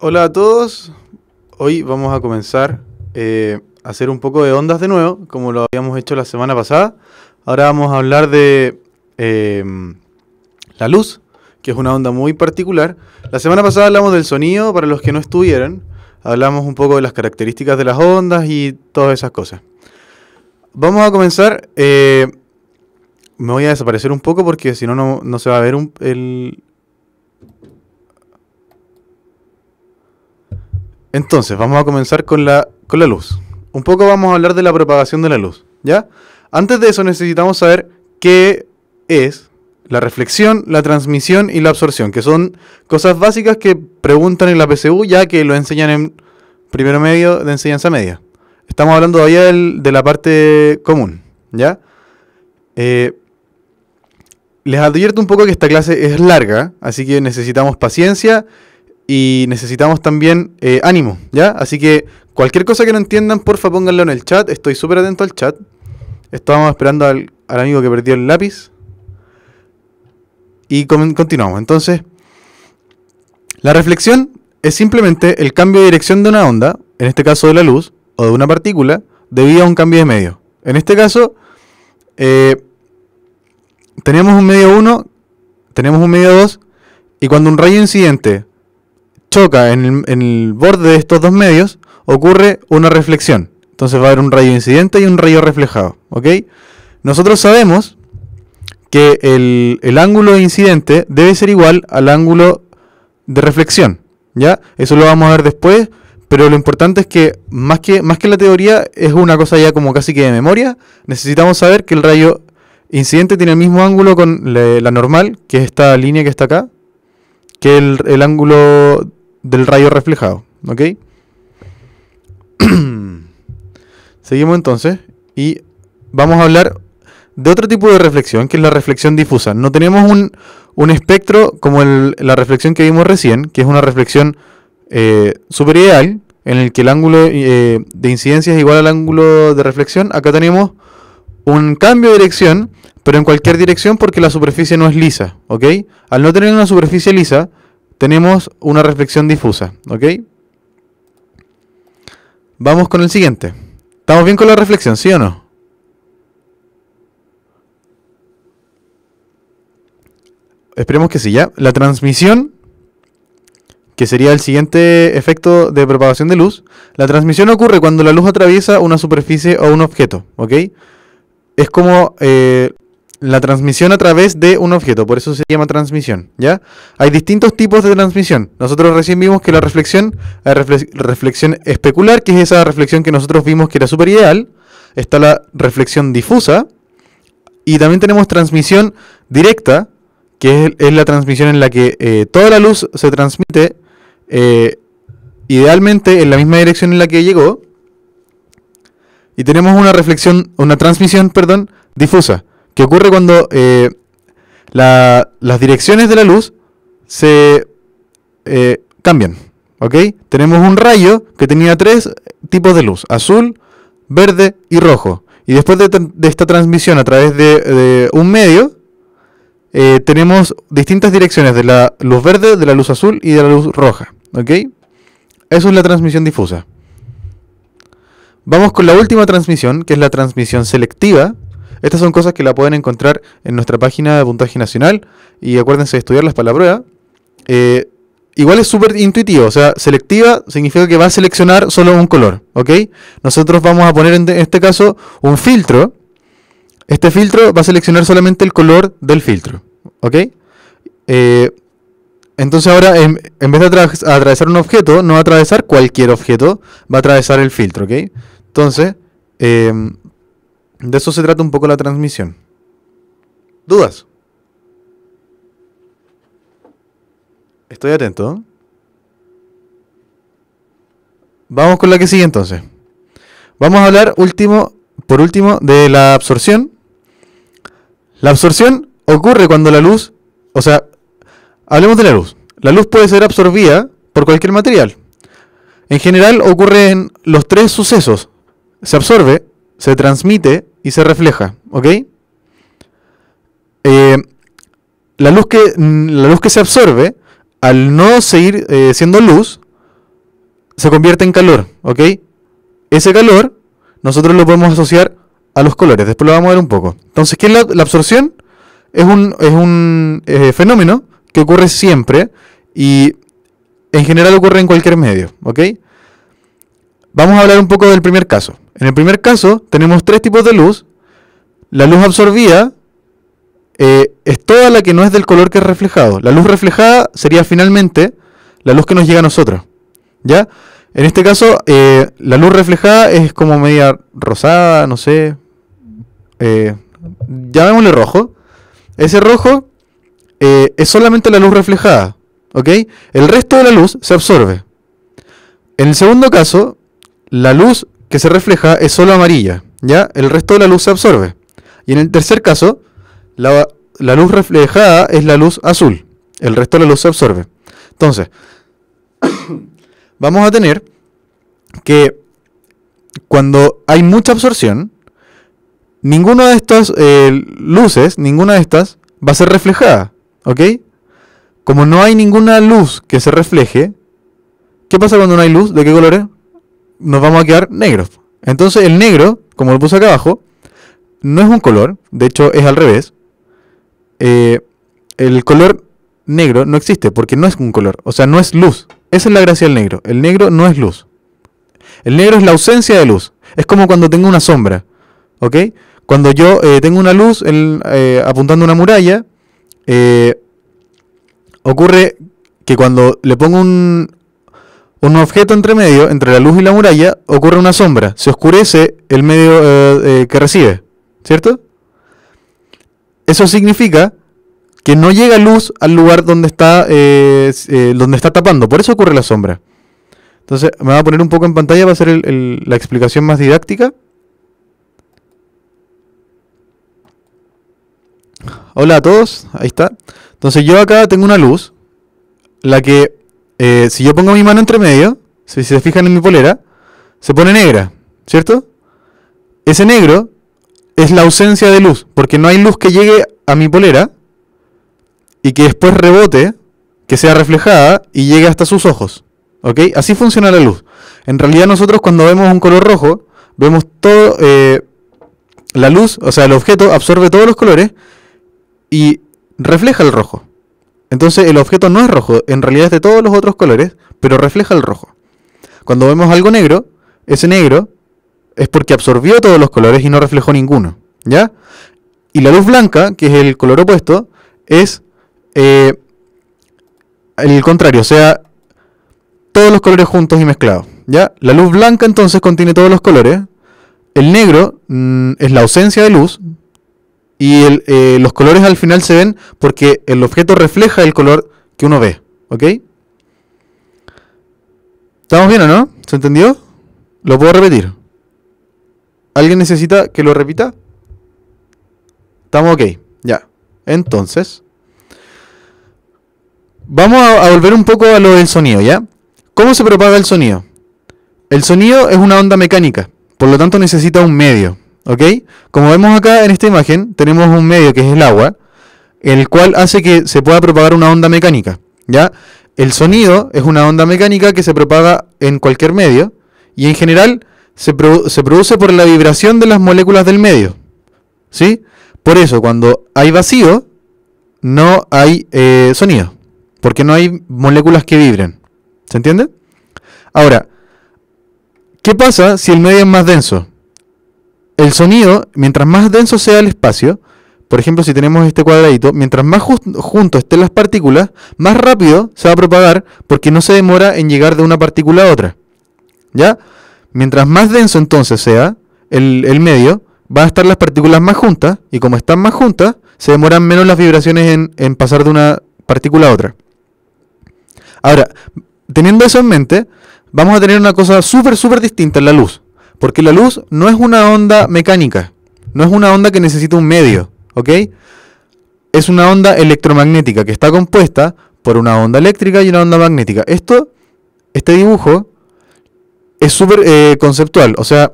Hola a todos, hoy vamos a comenzar a hacer un poco de ondas de nuevo, como lo habíamos hecho la semana pasada. Ahora vamos a hablar de la luz, que es una onda muy particular. La semana pasada hablamos del sonido, para los que no estuvieran. Hablamos un poco de las características de las ondas y todas esas cosas. Vamos a comenzar, me voy a desaparecer un poco porque si no, no se va a ver Entonces, vamos a comenzar con la luz. Un poco vamos a hablar de la propagación de la luz, ¿ya? Antes de eso necesitamos saber qué es la reflexión, la transmisión y la absorción, que son cosas básicas que preguntan en la PSU, ya que lo enseñan en primero medio de enseñanza media. Estamos hablando todavía de la parte común, ¿ya? Les advierto un poco que esta clase es larga, así que necesitamos paciencia y necesitamos también ánimo, ¿ya? Así que cualquier cosa que no entiendan, porfa pónganlo en el chat. Estoy súper atento al chat. Estábamos esperando al amigo que perdió el lápiz. Y continuamos. Entonces, la reflexión es simplemente el cambio de dirección de una onda, en este caso de la luz, o de una partícula, debido a un cambio de medio. En este caso, tenemos un medio 1, tenemos un medio 2, y cuando un rayo incidente choca en el borde de estos dos medios, ocurre una reflexión. Entonces va a haber un rayo incidente y un rayo reflejado, ¿ok? Nosotros sabemos que el ángulo de incidente debe ser igual al ángulo de reflexión, ¿ya? Eso lo vamos a ver después, pero lo importante es que más que la teoría, es una cosa ya como casi que de memoria. Necesitamos saber que el rayo incidente tiene el mismo ángulo con la normal, que es esta línea que está acá, que el ángulo del rayo reflejado, ¿ok? Seguimos entonces y vamos a hablar de otro tipo de reflexión, que es la reflexión difusa. No tenemos un espectro como la reflexión que vimos recién, que es una reflexión super ideal, en el que el ángulo de incidencia es igual al ángulo de reflexión. Acá tenemos un cambio de dirección, pero en cualquier dirección porque la superficie no es lisa, ¿ok? Al no tener una superficie lisa, tenemos una reflexión difusa, ¿ok? Vamos con el siguiente. ¿Estamos bien con la reflexión, sí o no? Esperemos que sí, ¿ya? La transmisión, que sería el siguiente efecto de propagación de luz. La transmisión ocurre cuando la luz atraviesa una superficie o un objeto, ¿ok? Es como la transmisión a través de un objeto, por eso se llama transmisión, ¿ya? Hay distintos tipos de transmisión. Nosotros recién vimos que la reflexión, reflexión especular, que es esa reflexión que nosotros vimos que era súper ideal. Está la reflexión difusa. Y también tenemos transmisión directa, que es la transmisión en la que toda la luz se transmite idealmente en la misma dirección en la que llegó. Y tenemos una transmisión, difusa, que ocurre cuando las direcciones de la luz se cambian, ¿ok? Tenemos un rayo que tenía tres tipos de luz: azul, verde y rojo. Y después de esta transmisión a través de un medio, tenemos distintas direcciones de la luz verde, de la luz azul y de la luz roja, ¿ok? Eso es la transmisión difusa. Vamos con la última transmisión, que es la transmisión selectiva. Estas son cosas que la pueden encontrar en nuestra página de puntaje nacional. Y acuérdense de estudiarlas para la prueba. Igual es súper intuitivo. O sea, selectiva significa que va a seleccionar solo un color, ¿ok? Nosotros vamos a poner en este caso un filtro. Este filtro va a seleccionar solamente el color del filtro, ¿ok? Entonces ahora, en vez de atravesar un objeto, no va a atravesar cualquier objeto, va a atravesar el filtro, ¿ok? Entonces, de eso se trata un poco la transmisión. ¿Dudas? Estoy atento. Vamos con la que sigue entonces. Vamos a hablar por último de la absorción. La absorción ocurre cuando la luz, o sea, hablemos de la luz. La luz puede ser absorbida por cualquier material. En general ocurren los tres sucesos: se absorbe, se transmite y se refleja, ¿ok? La luz que se absorbe, al no seguir siendo luz, se convierte en calor, ¿ok? Ese calor nosotros lo podemos asociar a los colores, después lo vamos a ver un poco. Entonces, ¿qué es la absorción? Es un fenómeno que ocurre siempre y en general ocurre en cualquier medio, ¿ok? Vamos a hablar un poco del primer caso. En el primer caso tenemos tres tipos de luz. La luz absorbida es toda la que no es del color que es reflejado. La luz reflejada sería finalmente la luz que nos llega a nosotros, ¿ya? En este caso, la luz reflejada es como media rosada, no sé, llamémosle rojo. Ese rojo es solamente la luz reflejada, ¿ok? El resto de la luz se absorbe. En el segundo caso, la luz que se refleja es solo amarilla, ¿ya? El resto de la luz se absorbe. Y en el tercer caso, la luz reflejada es la luz azul. El resto de la luz se absorbe. Entonces, vamos a tener que cuando hay mucha absorción, ninguna de estas luces, ninguna de estas va a ser reflejada, ¿ok? Como no hay ninguna luz que se refleje, ¿qué pasa cuando no hay luz? ¿De qué colores? Nos vamos a quedar negros. Entonces el negro, como lo puse acá abajo, no es un color, de hecho es al revés. El color negro no existe porque no es un color, o sea, no es luz. Esa es la gracia del negro. El negro no es luz. El negro es la ausencia de luz. Es como cuando tengo una sombra, ¿ok? Cuando yo tengo una luz apuntando a una muralla, ocurre que cuando le pongo un objeto entre medio, entre la luz y la muralla, ocurre una sombra. Se oscurece el medio que recibe, ¿cierto? Eso significa que no llega luz al lugar donde está tapando. Por eso ocurre la sombra. Entonces, me voy a poner un poco en pantalla para hacer la explicación más didáctica. Hola a todos, ahí está. Entonces, yo acá tengo una luz, la que, si yo pongo mi mano entre medio, si se fijan en mi polera, se pone negra, ¿cierto? Ese negro es la ausencia de luz, porque no hay luz que llegue a mi polera y que después rebote, que sea reflejada y llegue hasta sus ojos. ¿Ok? Así funciona la luz. En realidad nosotros cuando vemos un color rojo, vemos todo, la luz, o sea, el objeto absorbe todos los colores y refleja el rojo. Entonces el objeto no es rojo, en realidad es de todos los otros colores, pero refleja el rojo. Cuando vemos algo negro, ese negro es porque absorbió todos los colores y no reflejó ninguno, ¿ya? Y la luz blanca, que es el color opuesto, es el contrario, o sea, todos los colores juntos y mezclados, ¿ya? La luz blanca entonces contiene todos los colores. El negro es la ausencia de luz. Y los colores al final se ven porque el objeto refleja el color que uno ve, ¿ok? ¿Estamos bien o no? ¿Se entendió? ¿Lo puedo repetir? ¿Alguien necesita que lo repita? Estamos ok, ya. Entonces, vamos a volver un poco a lo del sonido, ¿ya? ¿Cómo se propaga el sonido? El sonido es una onda mecánica, por lo tanto necesita un medio, ¿ok? Como vemos acá en esta imagen, tenemos un medio que es el agua, el cual hace que se pueda propagar una onda mecánica, ¿ya? El sonido es una onda mecánica que se propaga en cualquier medio y en general se produce por la vibración de las moléculas del medio, ¿sí? Por eso, cuando hay vacío, no hay sonido, porque no hay moléculas que vibren. ¿Se entiende? Ahora, ¿qué pasa si el medio es más denso? El sonido, mientras más denso sea el espacio, por ejemplo, si tenemos este cuadradito, mientras más junto estén las partículas, más rápido se va a propagar porque no se demora en llegar de una partícula a otra. ¿Ya? Mientras más denso entonces sea el medio, van a estar las partículas más juntas, y como están más juntas, se demoran menos las vibraciones en pasar de una partícula a otra. Ahora, teniendo eso en mente, vamos a tener una cosa súper distinta en la luz. Porque la luz no es una onda mecánica, no es una onda que necesita un medio, ¿ok? Es una onda electromagnética que está compuesta por una onda eléctrica y una onda magnética. Este dibujo es súper conceptual, o sea,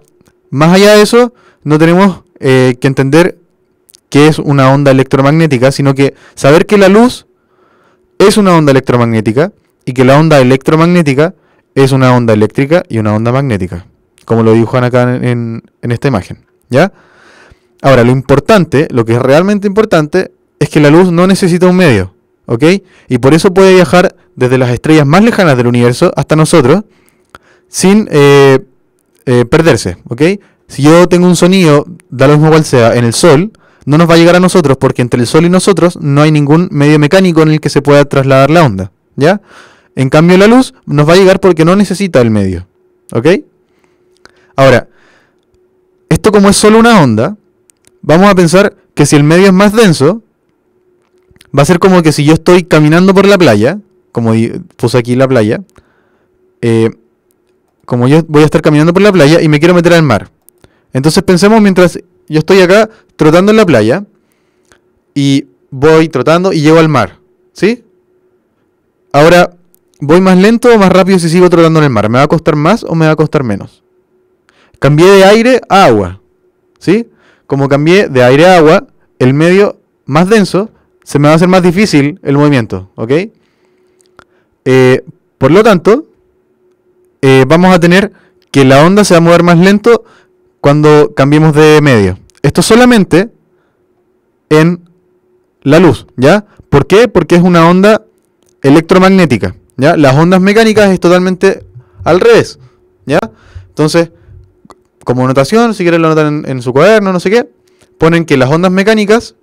más allá de eso, no tenemos que entender qué es una onda electromagnética, sino que saber que la luz es una onda electromagnética y que la onda electromagnética es una onda eléctrica y una onda magnética, como lo dibujan acá en esta imagen, ¿ya? Ahora, lo importante, lo que es realmente importante, es que la luz no necesita un medio, ¿ok? Y por eso puede viajar desde las estrellas más lejanas del universo hasta nosotros sin perderse, ¿ok? Si yo tengo un sonido, da lo mismo cual sea, en el Sol, no nos va a llegar a nosotros porque entre el Sol y nosotros no hay ningún medio mecánico en el que se pueda trasladar la onda, ¿ya? En cambio la luz nos va a llegar porque no necesita el medio, ¿ok? Ahora, esto como es solo una onda, vamos a pensar que si el medio es más denso, va a ser como que si yo estoy caminando por la playa, como puse aquí la playa, como yo voy a estar caminando por la playa y me quiero meter al mar. Entonces pensemos mientras yo estoy acá trotando en la playa y voy trotando y llego al mar, ¿sí? Ahora, ¿voy más lento o más rápido si sigo trotando en el mar? ¿Me va a costar más o me va a costar menos? Cambié de aire a agua, ¿sí? Como cambié de aire a agua, el medio más denso, se me va a hacer más difícil el movimiento, ¿ok? Por lo tanto, vamos a tener que la onda se va a mover más lento cuando cambiemos de medio. Esto solamente en la luz, ¿ya? ¿Por qué? Porque es una onda electromagnética, ¿ya? Las ondas mecánicas es totalmente al revés, ¿ya? Entonces, como notación, si quieren lo anotan en su cuaderno, no sé qué, ponen que las ondas mecánicas,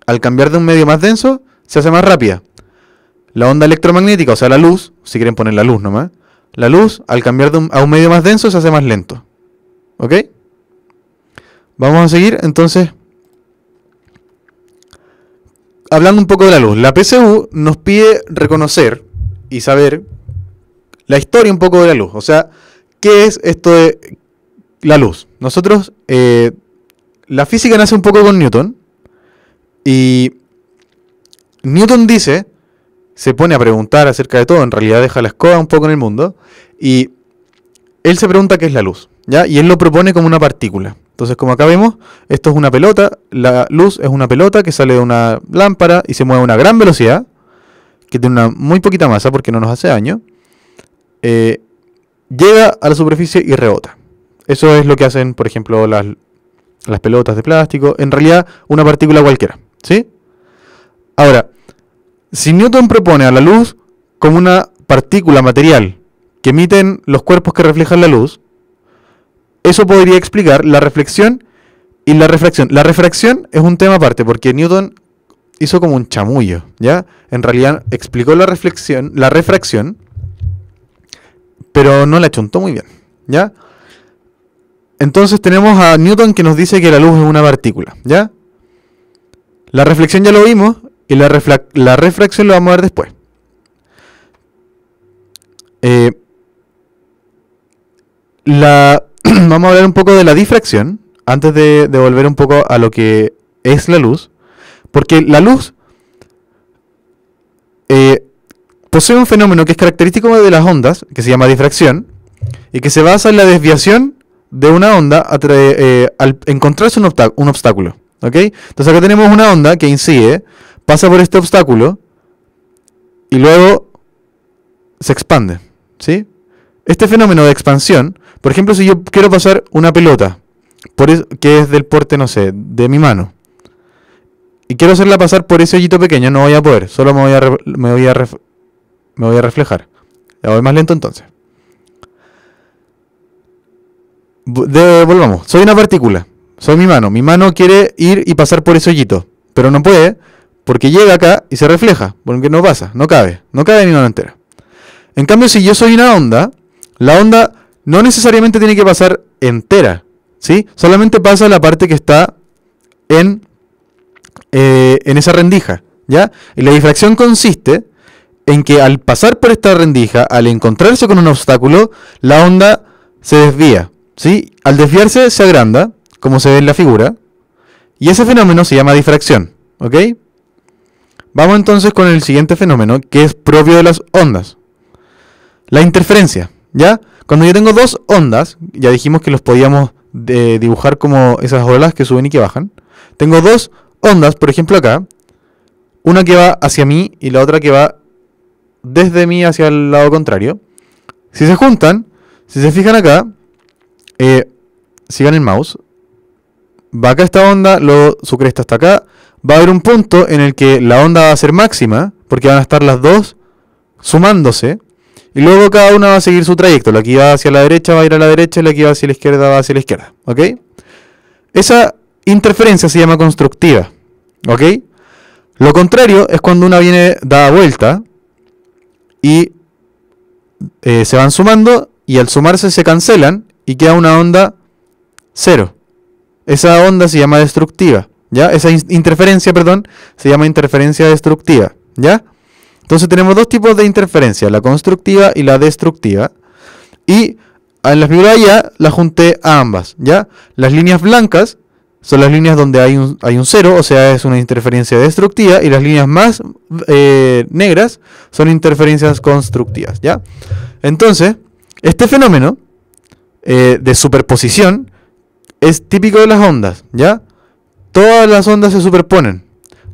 al cambiar de un medio más denso, se hace más rápida. La onda electromagnética, o sea la luz, si quieren poner la luz nomás, la luz, al cambiar a un medio más denso, se hace más lento. ¿Ok? Vamos a seguir, entonces, hablando un poco de la luz. La PSU nos pide reconocer y saber la historia un poco de la luz. O sea, ¿qué es esto de la luz? Nosotros, la física nace un poco con Newton. Y Newton dice, se pone a preguntar acerca de todo, en realidad deja la escoba un poco en el mundo, y él se pregunta qué es la luz, ¿ya? Y él lo propone como una partícula. Entonces, como acá vemos, esto es una pelota, la luz es una pelota que sale de una lámpara y se mueve a una gran velocidad, que tiene una muy poquita masa porque no nos hace daño, llega a la superficie y rebota. Eso es lo que hacen, por ejemplo, las pelotas de plástico, en realidad una partícula cualquiera, ¿sí? Ahora, si Newton propone a la luz como una partícula material que emiten los cuerpos que reflejan la luz, eso podría explicar la reflexión y la refracción. La refracción es un tema aparte porque Newton hizo como un chamullo, ¿ya? En realidad explicó la refracción, pero no la chuntó muy bien, ¿ya? Entonces tenemos a Newton que nos dice que la luz es una partícula, ¿ya? La reflexión ya lo vimos y la refracción lo vamos a ver después. Vamos a hablar un poco de la difracción antes de volver un poco a lo que es la luz, porque la luz posee un fenómeno que es característico de las ondas, que se llama difracción, y que se basa en la desviación de una onda al encontrarse un obstáculo, ¿ok? Entonces acá tenemos una onda que incide, pasa por este obstáculo y luego se expande, ¿sí? Este fenómeno de expansión, por ejemplo, si yo quiero pasar una pelota que es del porte, no sé, de mi mano, y quiero hacerla pasar por ese hoyito pequeño, no voy a poder, solo me voy a reflejar. Ya voy más lento entonces. Volvamos. Soy una partícula. Soy mi mano. Mi mano quiere ir y pasar por ese hoyito, pero no puede porque llega acá y se refleja, porque no pasa, no cabe mi mano entera. En cambio, si yo soy una onda, la onda no necesariamente tiene que pasar entera, ¿sí? Solamente pasa la parte que está en esa rendija, ¿ya? Y la difracción consiste en que al pasar por esta rendija, al encontrarse con un obstáculo, la onda se desvía, ¿sí? Al desviarse se agranda, como se ve en la figura, y ese fenómeno se llama difracción, ¿ok? Vamos entonces con el siguiente fenómeno, que es propio de las ondas. La interferencia, ¿ya? Cuando yo tengo dos ondas, ya dijimos que los podíamos dibujar como esas olas que suben y que bajan. Tengo dos ondas, por ejemplo acá, una que va hacia mí y la otra que va desde mí hacia el lado contrario. Si se juntan, si se fijan acá, sigan el mouse, va acá esta onda, luego su cresta está acá, va a haber un punto en el que la onda va a ser máxima, porque van a estar las dos sumándose, y luego cada una va a seguir su trayecto. La que va hacia la derecha va a ir a la derecha, y la que va hacia la izquierda va hacia la izquierda, ¿ok? Esa interferencia se llama constructiva, ¿ok? Lo contrario es cuando una viene dada vuelta y se van sumando, y al sumarse se cancelan y queda una onda cero. Esa onda se llama destructiva, ¿ya? Esa interferencia, perdón, se llama interferencia destructiva, ¿ya? Entonces tenemos dos tipos de interferencia, la constructiva y la destructiva. Y en la figura de allá la junté a ambas, ¿ya? Las líneas blancas son las líneas donde hay un cero, o sea, es una interferencia destructiva, y las líneas más negras son interferencias constructivas, ¿ya? Entonces, este fenómeno de superposición es típico de las ondas, ¿ya? Todas las ondas se superponen.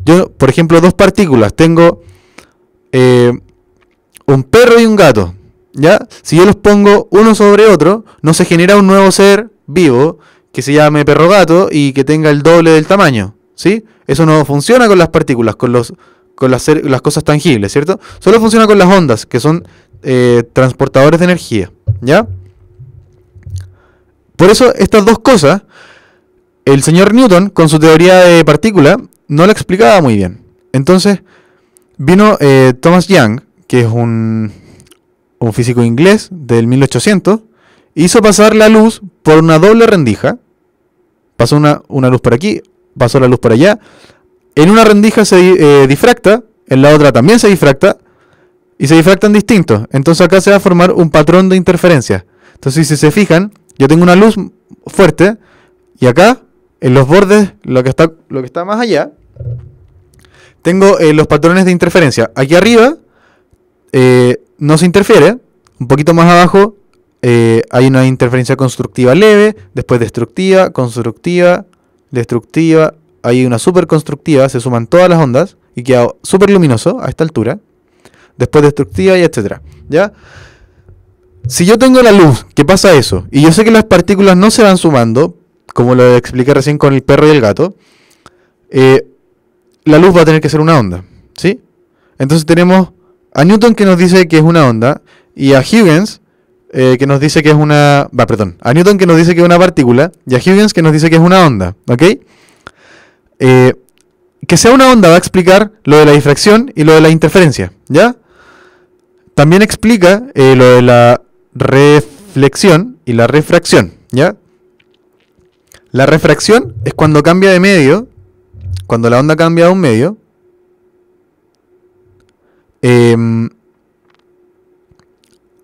Yo, por ejemplo, dos partículas, tengo un perro y un gato, ¿ya? Si yo los pongo uno sobre otro, no se genera un nuevo ser vivo que se llame perro gato y que tenga el doble del tamaño, ¿sí? Eso no funciona con las partículas, con las cosas tangibles, ¿cierto? Solo funciona con las ondas, que son transportadores de energía, ¿ya? Por eso estas dos cosas, el señor Newton, con su teoría de partículas, no la explicaba muy bien. Entonces, vino Thomas Young, que es un físico inglés del 1800, hizo pasar la luz por una doble rendija. Pasó una luz por aquí, pasó la luz por allá. En una rendija se difracta, en la otra también se difracta, y se difractan distintos. Entonces acá se va a formar un patrón de interferencia. Entonces, si se fijan, yo tengo una luz fuerte, y acá, en los bordes, lo que está más allá, tengo los patrones de interferencia. Aquí arriba no se interfiere. Un poquito más abajo hay una interferencia constructiva leve, después destructiva, constructiva, destructiva, hay una super constructiva, se suman todas las ondas y queda súper luminoso a esta altura. Después destructiva y etcétera, ¿ya? Si yo tengo la luz, ¿qué pasa eso? Y yo sé que las partículas no se van sumando, como lo expliqué recién con el perro y el gato, la luz va a tener que ser una onda, ¿sí? Entonces tenemos a Newton, que nos dice que es una onda, y a Huygens que nos dice que es una... a Newton, que nos dice que es una partícula, y a Huygens, que nos dice que es una onda, ¿ok? Que sea una onda va a explicar lo de la difracción y lo de la interferencia, ¿ya? También explica lo de la reflexión y la refracción, ¿ya? La refracción es cuando cambia de medio, cuando la onda cambia de un medio,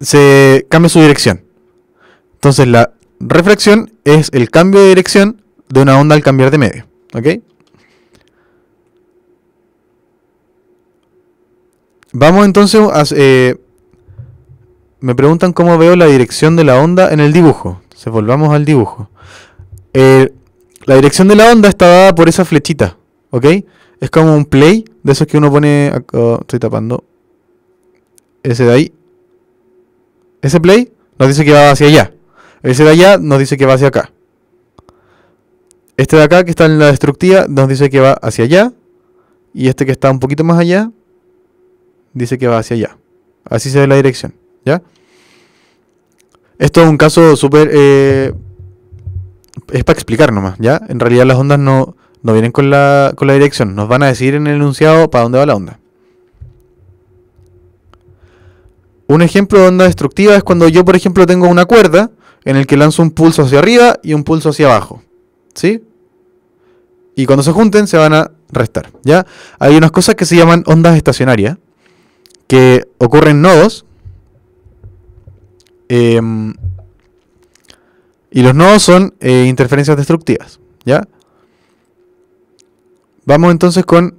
se cambia su dirección. Entonces la refracción es el cambio de dirección de una onda al cambiar de medio, ¿ok? Vamos entonces a... me preguntan cómo veo la dirección de la onda en el dibujo. Entonces volvamos al dibujo. La dirección de la onda está dada por esa flechita, ¿ok? Es como un play, de esos que uno pone... acá, estoy tapando. Ese de ahí. Ese play nos dice que va hacia allá. Ese de allá nos dice que va hacia acá. Este de acá, que está en la destructiva, nos dice que va hacia allá. Y este que está un poquito más allá, dice que va hacia allá. Así se ve la dirección, ¿ya? Esto es un caso súper... es para explicar nomás, ¿ya? En realidad las ondas no vienen con la dirección. Nos van a decir en el enunciado para dónde va la onda. Un ejemplo de onda destructiva es cuando yo, por ejemplo, tengo una cuerda en el que lanzo un pulso hacia arriba y un pulso hacia abajo, ¿sí? Y cuando se junten se van a restar, ¿ya? Hay unas cosas que se llaman ondas estacionarias, que ocurren nodos, y los nodos son interferencias destructivas, ¿ya? Vamos entonces con...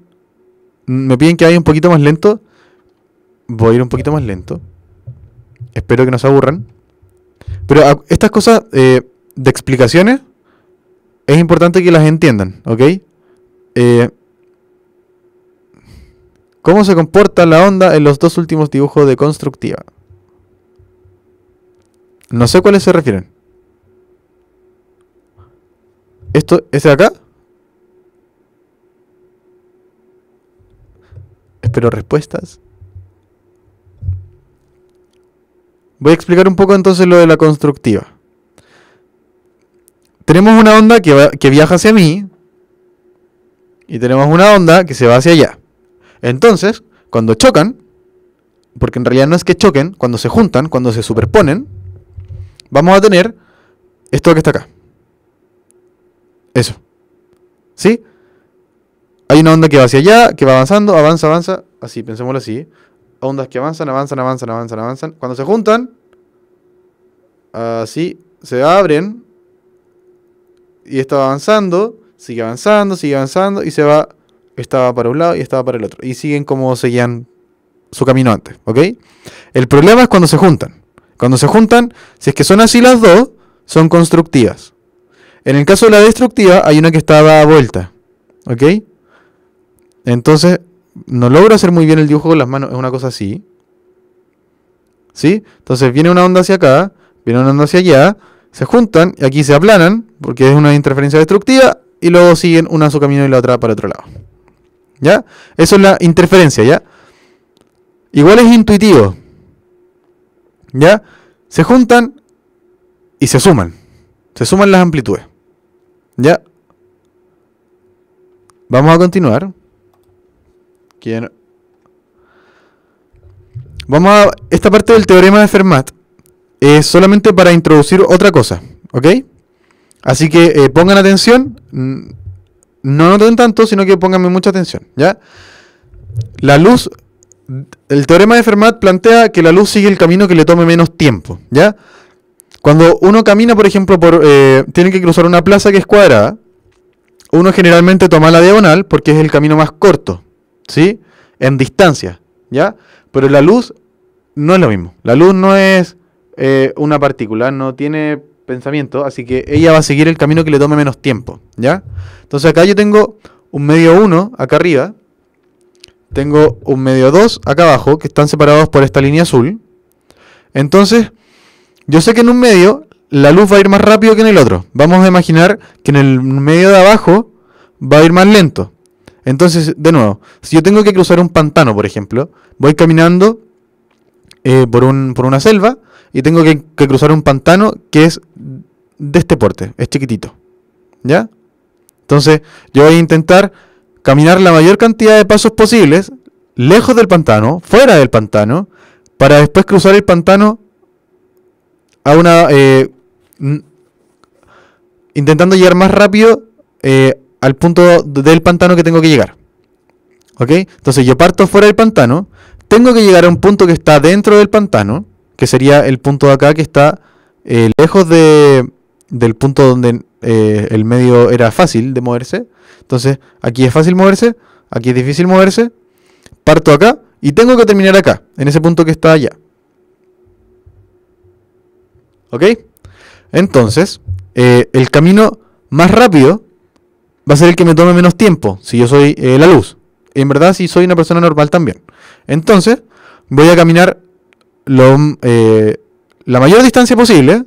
me piden que vaya un poquito más lento. Voy a ir un poquito más lento. Espero que no se aburran. Pero estas cosas de explicaciones es importante que las entiendan, ¿ok? ¿Cómo se comporta la onda en los dos últimos dibujos de constructiva? No sé cuáles se refieren. ¿Este de acá? Espero respuestas. Voy a explicar un poco entonces lo de la constructiva. Tenemos una onda que viaja hacia mí y tenemos una onda que se va hacia allá. Entonces, cuando chocan, porque en realidad no es que choquen, cuando se juntan, cuando se superponen, vamos a tener esto que está acá. Eso. ¿Sí? Hay una onda que va hacia allá, que va avanzando, avanza, así, pensémoslo así. Ondas que avanzan. Cuando se juntan, así, se abren. Y esto va avanzando, sigue avanzando, y se va. Esta va para un lado y esta va para el otro. Y siguen como seguían su camino antes, ¿ok? El problema es cuando se juntan. Cuando se juntan, si es que son así las dos, son constructivas. En el caso de la destructiva, hay una que está dada vuelta, ¿ok? Entonces, no logro hacer muy bien el dibujo con las manos, es una cosa así. ¿Sí? Entonces viene una onda hacia acá, viene una onda hacia allá, se juntan y aquí se aplanan, porque es una interferencia destructiva, y luego siguen una a su camino y la otra para otro lado. ¿Ya? Eso es la interferencia, ¿ya? Igual es intuitivo. ¿Ya? Se juntan y se suman. Se suman las amplitudes. ¿Ya? Vamos a continuar. Esta parte del teorema de Fermat es solamente para introducir otra cosa, ¿ok? Así que pongan atención, no noten tanto, sino que pónganme mucha atención, ¿ya? La luz, el teorema de Fermat plantea que la luz sigue el camino que le tome menos tiempo, ¿ya? Cuando uno camina, por ejemplo, tiene que cruzar una plaza que es cuadrada, uno generalmente toma la diagonal porque es el camino más corto, ¿sí? En distancia, ¿ya? Pero la luz no es lo mismo. La luz no es una partícula, no tiene pensamiento, así que ella va a seguir el camino que le tome menos tiempo, ¿ya? Entonces acá yo tengo un medio 1 acá arriba, tengo un medio 2 acá abajo, que están separados por esta línea azul. Entonces, yo sé que en un medio la luz va a ir más rápido que en el otro. Vamos a imaginar que en el medio de abajo va a ir más lento. Entonces, de nuevo, si yo tengo que cruzar un pantano, por ejemplo, voy caminando por una selva y tengo que cruzar un pantano que es de este porte, es chiquitito, ¿ya? Entonces, yo voy a intentar caminar la mayor cantidad de pasos posibles, lejos del pantano, fuera del pantano, para después cruzar el pantano a intentando llegar más rápido al punto del pantano que tengo que llegar. ¿Ok? Entonces yo parto fuera del pantano, tengo que llegar a un punto que está dentro del pantano, que sería el punto de acá que está lejos del punto donde el medio era fácil de moverse. Entonces aquí es fácil moverse, aquí es difícil moverse, parto acá y tengo que terminar acá, en ese punto que está allá. ¿Ok? Entonces, el camino más rápido va a ser el que me tome menos tiempo, si yo soy la luz. En verdad, si soy una persona normal también. Entonces, voy a caminar la mayor distancia posible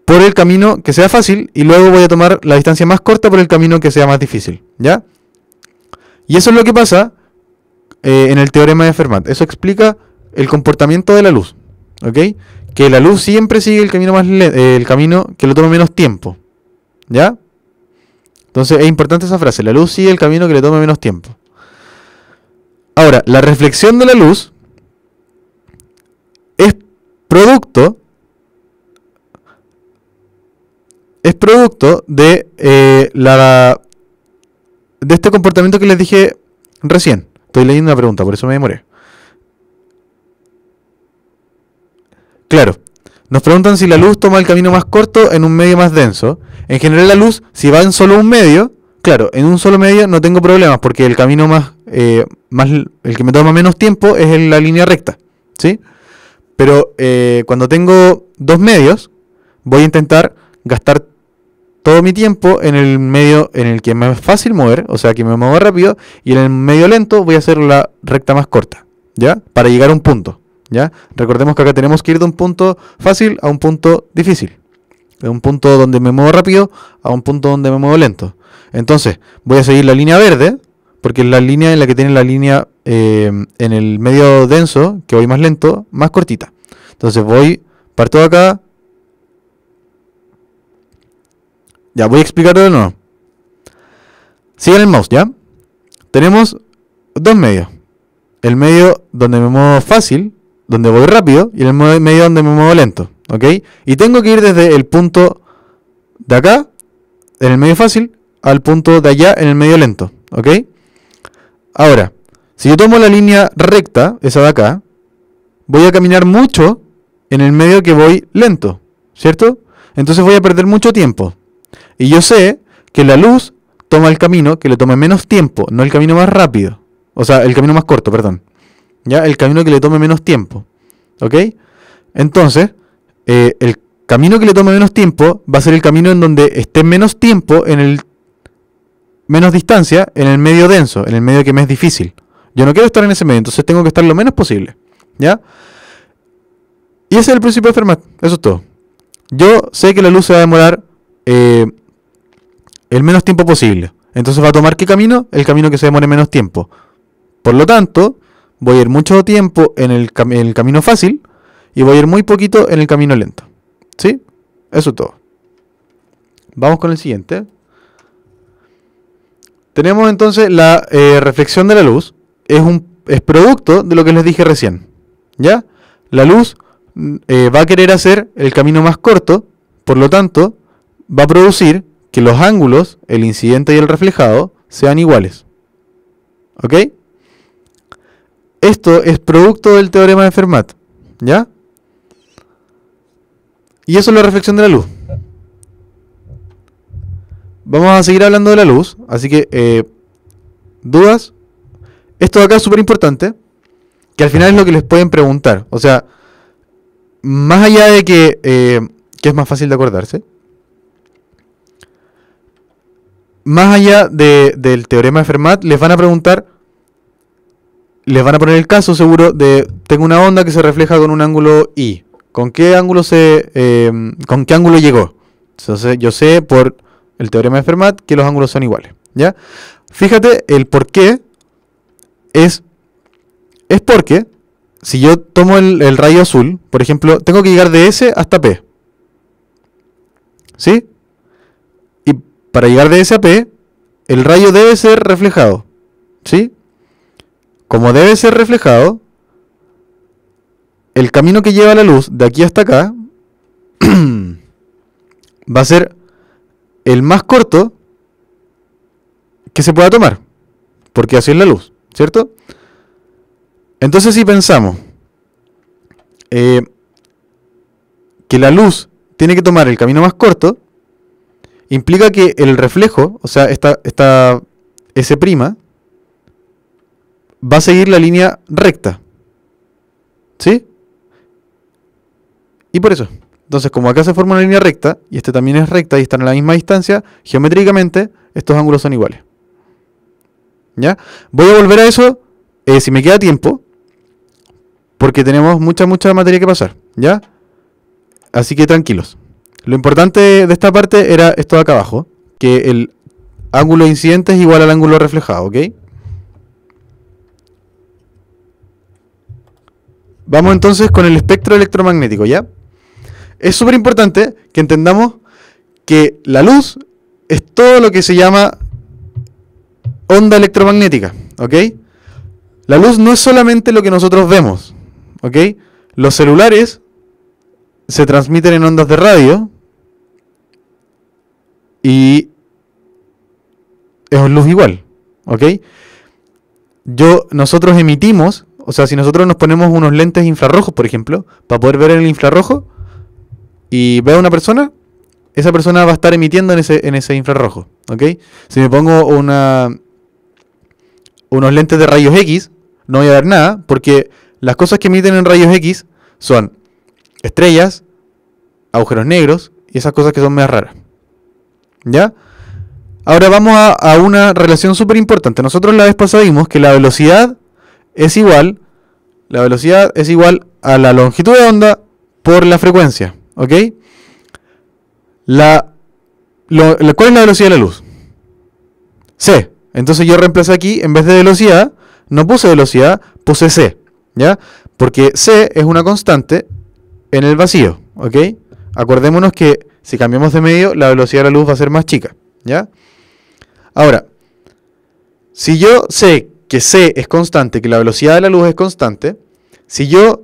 por el camino que sea fácil y luego voy a tomar la distancia más corta por el camino que sea más difícil, ¿ya? Y eso es lo que pasa en el teorema de Fermat. Eso explica el comportamiento de la luz, ¿ok? Que la luz siempre sigue el camino el camino que le tome menos tiempo, ¿ya? Entonces es importante esa frase, la luz sigue el camino que le tome menos tiempo. Ahora, la reflexión de la luz es producto de este comportamiento que les dije recién. Estoy leyendo una pregunta, por eso me demoré. Claro, nos preguntan si la luz toma el camino más corto en un medio más denso. En general la luz, si va en solo un medio, claro, en un solo medio no tengo problemas porque el camino el que me toma menos tiempo es en la línea recta, ¿sí? Pero cuando tengo dos medios, voy a intentar gastar todo mi tiempo en el medio en el que me es fácil mover, o sea que me muevo rápido, y en el medio lento voy a hacer la recta más corta, ¿ya? Para llegar a un punto, ¿Ya? Recordemos que acá tenemos que ir de un punto fácil a un punto difícil. De un punto donde me muevo rápido a un punto donde me muevo lento. Entonces, voy a seguir la línea verde, porque es la línea en la que tiene la línea en el medio denso, que voy más lento, más cortita. Entonces parto de acá. Ya, voy a explicarlo de nuevo. Sigan el mouse, ¿ya? Tenemos dos medios. El medio donde me muevo fácil, donde voy rápido, y el medio donde me muevo lento, ¿ok? Y tengo que ir desde el punto de acá, en el medio fácil, al punto de allá, en el medio lento, ¿ok? Ahora, si yo tomo la línea recta, esa de acá, voy a caminar mucho en el medio que voy lento, ¿cierto? Entonces voy a perder mucho tiempo. Y yo sé que la luz toma el camino que le tome menos tiempo, no el camino más rápido. O sea, el camino más corto, perdón. ¿Ya? El camino que le tome menos tiempo. ¿Ok? Entonces, el camino que le tome menos tiempo va a ser el camino en donde esté menos tiempo, menos distancia, en el medio denso, en el medio que me es difícil. Yo no quiero estar en ese medio, entonces tengo que estar lo menos posible. ¿Ya? Y ese es el principio de Fermat. Eso es todo. Yo sé que la luz se va a demorar el menos tiempo posible. Entonces va a tomar ¿qué camino? El camino que se demore menos tiempo. Por lo tanto, voy a ir mucho tiempo en el camino fácil y voy a ir muy poquito en el camino lento. ¿Sí? Eso es todo. Vamos con el siguiente. Tenemos entonces la reflexión de la luz. Es producto de lo que les dije recién. ¿Ya? La luz va a querer hacer el camino más corto, por lo tanto, va a producir que los ángulos, el incidente y el reflejado, sean iguales. ¿Ok? Esto es producto del teorema de Fermat. ¿Ya? Y eso es la reflexión de la luz. Vamos a seguir hablando de la luz. Así que, ¿dudas? Esto de acá es súper importante, que al final es lo que les pueden preguntar. O sea, más allá de que es más fácil de acordarse, más allá del teorema de Fermat, les van a preguntar, les van a poner el caso seguro de, tengo una onda que se refleja con un ángulo I. ¿Con qué ángulo llegó? Entonces, yo sé por el teorema de Fermat que los ángulos son iguales. ¿Ya? Fíjate, el por qué es porque si yo tomo el rayo azul, por ejemplo, tengo que llegar de S hasta P. ¿Sí? Y para llegar de S a P, el rayo debe ser reflejado. ¿Sí? Como debe ser reflejado, el camino que lleva la luz de aquí hasta acá va a ser el más corto que se pueda tomar, porque así es la luz, ¿cierto? Entonces si pensamos que la luz tiene que tomar el camino más corto, implica que el reflejo, o sea, esta S', va a seguir la línea recta. ¿Sí? Y por eso. Entonces, como acá se forma una línea recta, y este también es recta y están a la misma distancia, geométricamente, estos ángulos son iguales. ¿Ya? Voy a volver a eso si me queda tiempo, porque tenemos mucha materia que pasar. ¿Ya? Así que tranquilos. Lo importante de esta parte era esto de acá abajo, que el ángulo incidente es igual al ángulo reflejado, ¿ok? Vamos entonces con el espectro electromagnético, ¿ya? Es súper importante que entendamos que la luz es todo lo que se llama onda electromagnética, ¿ok? La luz no es solamente lo que nosotros vemos, ¿ok? Los celulares se transmiten en ondas de radio y es luz igual, ¿ok? Nosotros emitimos, o sea, si nosotros nos ponemos unos lentes infrarrojos, por ejemplo, para poder ver en el infrarrojo y ver a una persona, esa persona va a estar emitiendo en ese infrarrojo, ¿ok? Si me pongo unos lentes de rayos X, no voy a ver nada, porque las cosas que emiten en rayos X son estrellas, agujeros negros y esas cosas que son más raras. ¿Ya? Ahora vamos a una relación súper importante. Nosotros la vez pasada vimos que la velocidad es igual la velocidad es igual a la longitud de onda por la frecuencia, ¿ok? ¿Cuál es la velocidad de la luz? C. Entonces yo reemplacé aquí, en vez de velocidad, no puse velocidad, puse C, ¿ya? Porque C es una constante en el vacío, ¿ok? Acordémonos que si cambiamos de medio, la velocidad de la luz va a ser más chica, ¿ya? Ahora, si yo sé que C es constante, que la velocidad de la luz es constante, si yo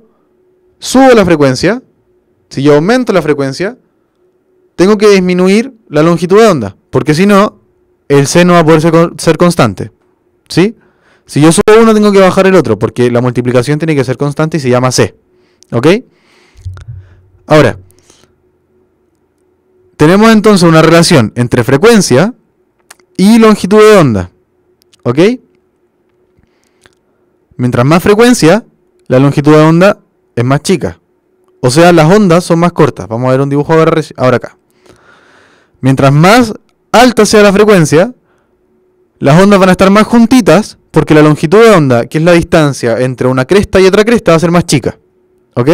subo la frecuencia, si yo aumento la frecuencia, tengo que disminuir la longitud de onda, porque si no, el C no va a poder ser constante, ¿sí? Si yo subo uno, tengo que bajar el otro, porque la multiplicación tiene que ser constante y se llama C, ¿ok? Ahora, tenemos entonces una relación entre frecuencia y longitud de onda, ¿ok? Mientras más frecuencia, la longitud de onda es más chica. O sea, las ondas son más cortas. Vamos a ver un dibujo ahora acá. Mientras más alta sea la frecuencia, las ondas van a estar más juntitas porque la longitud de onda, que es la distancia entre una cresta y otra cresta, va a ser más chica. ¿Ok?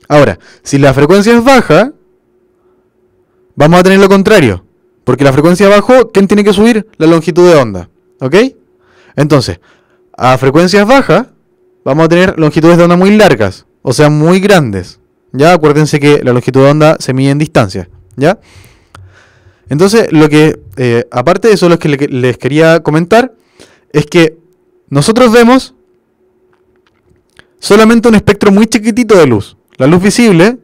Ahora, si la frecuencia es baja, vamos a tener lo contrario. Porque la frecuencia bajó, ¿quién tiene que subir? La longitud de onda. ¿Ok? Entonces, a frecuencias bajas, vamos a tener longitudes de onda muy largas. O sea, muy grandes. ¿Ya? Acuérdense que la longitud de onda se mide en distancia. ¿Ya? Entonces, lo que, aparte de eso, lo que les quería comentar es que nosotros vemos solamente un espectro muy chiquitito de luz. La luz visible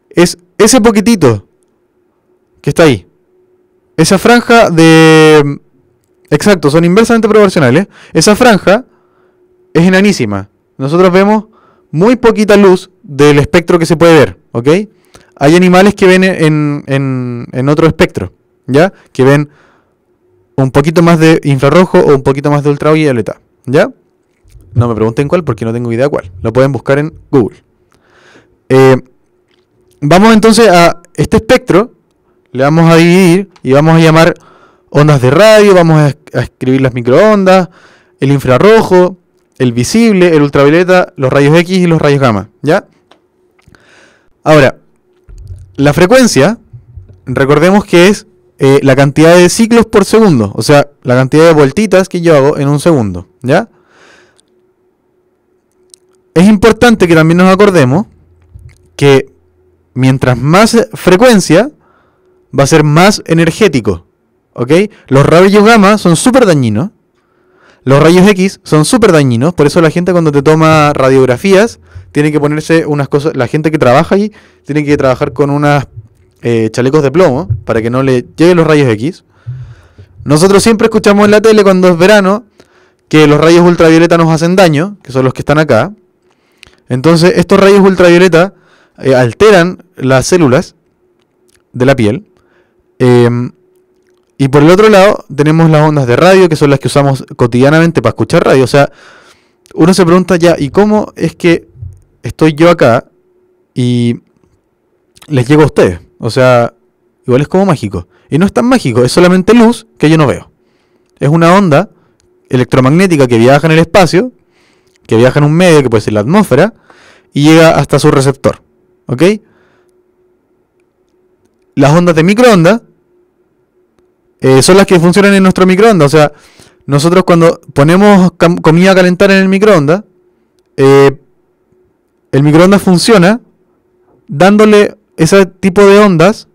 es ese poquitito que está ahí. Esa franja de... Exacto, son inversamente proporcionales. Esa franja es enanísima. Nosotros vemos muy poquita luz del espectro que se puede ver, ¿ok? Hay animales que ven en otro espectro, ¿ya? Que ven un poquito más de infrarrojo o un poquito más de ultravioleta, ¿ya? No me pregunten cuál porque no tengo idea cuál. Lo pueden buscar en Google. Vamos entonces a este espectro, le vamos a dividir y vamos a llamar ondas de radio, vamos a escribir las microondas, el infrarrojo, el visible, el ultravioleta, los rayos X y los rayos gamma, ¿ya? Ahora, la frecuencia, recordemos que es la cantidad de ciclos por segundo, o sea, la cantidad de vueltitas que yo hago en un segundo, ¿ya? Es importante que también nos acordemos que mientras más frecuencia, va a ser más energético, ¿ok? Los rayos gamma son súper dañinos, los rayos X son súper dañinos, por eso la gente cuando te toma radiografías tiene que ponerse unas cosas, la gente que trabaja ahí tiene que trabajar con unas chalecos de plomo para que no le lleguen los rayos X. Nosotros siempre escuchamos en la tele cuando es verano que los rayos ultravioleta nos hacen daño, que son los que están acá. Entonces estos rayos ultravioleta alteran las células de la piel. Y por el otro lado tenemos las ondas de radio, que son las que usamos cotidianamente para escuchar radio. O sea, uno se pregunta ya, ¿y cómo es que estoy yo acá y les llego a ustedes? O sea, igual es como mágico. Y no es tan mágico, es solamente luz que yo no veo. Es una onda electromagnética que viaja en el espacio, que viaja en un medio, que puede ser la atmósfera, y llega hasta su receptor. ¿Ok? Las ondas de microondas son las que funcionan en nuestro microondas. O sea, nosotros cuando ponemos comida a calentar en el microondas, el microondas funciona dándole ese tipo de ondas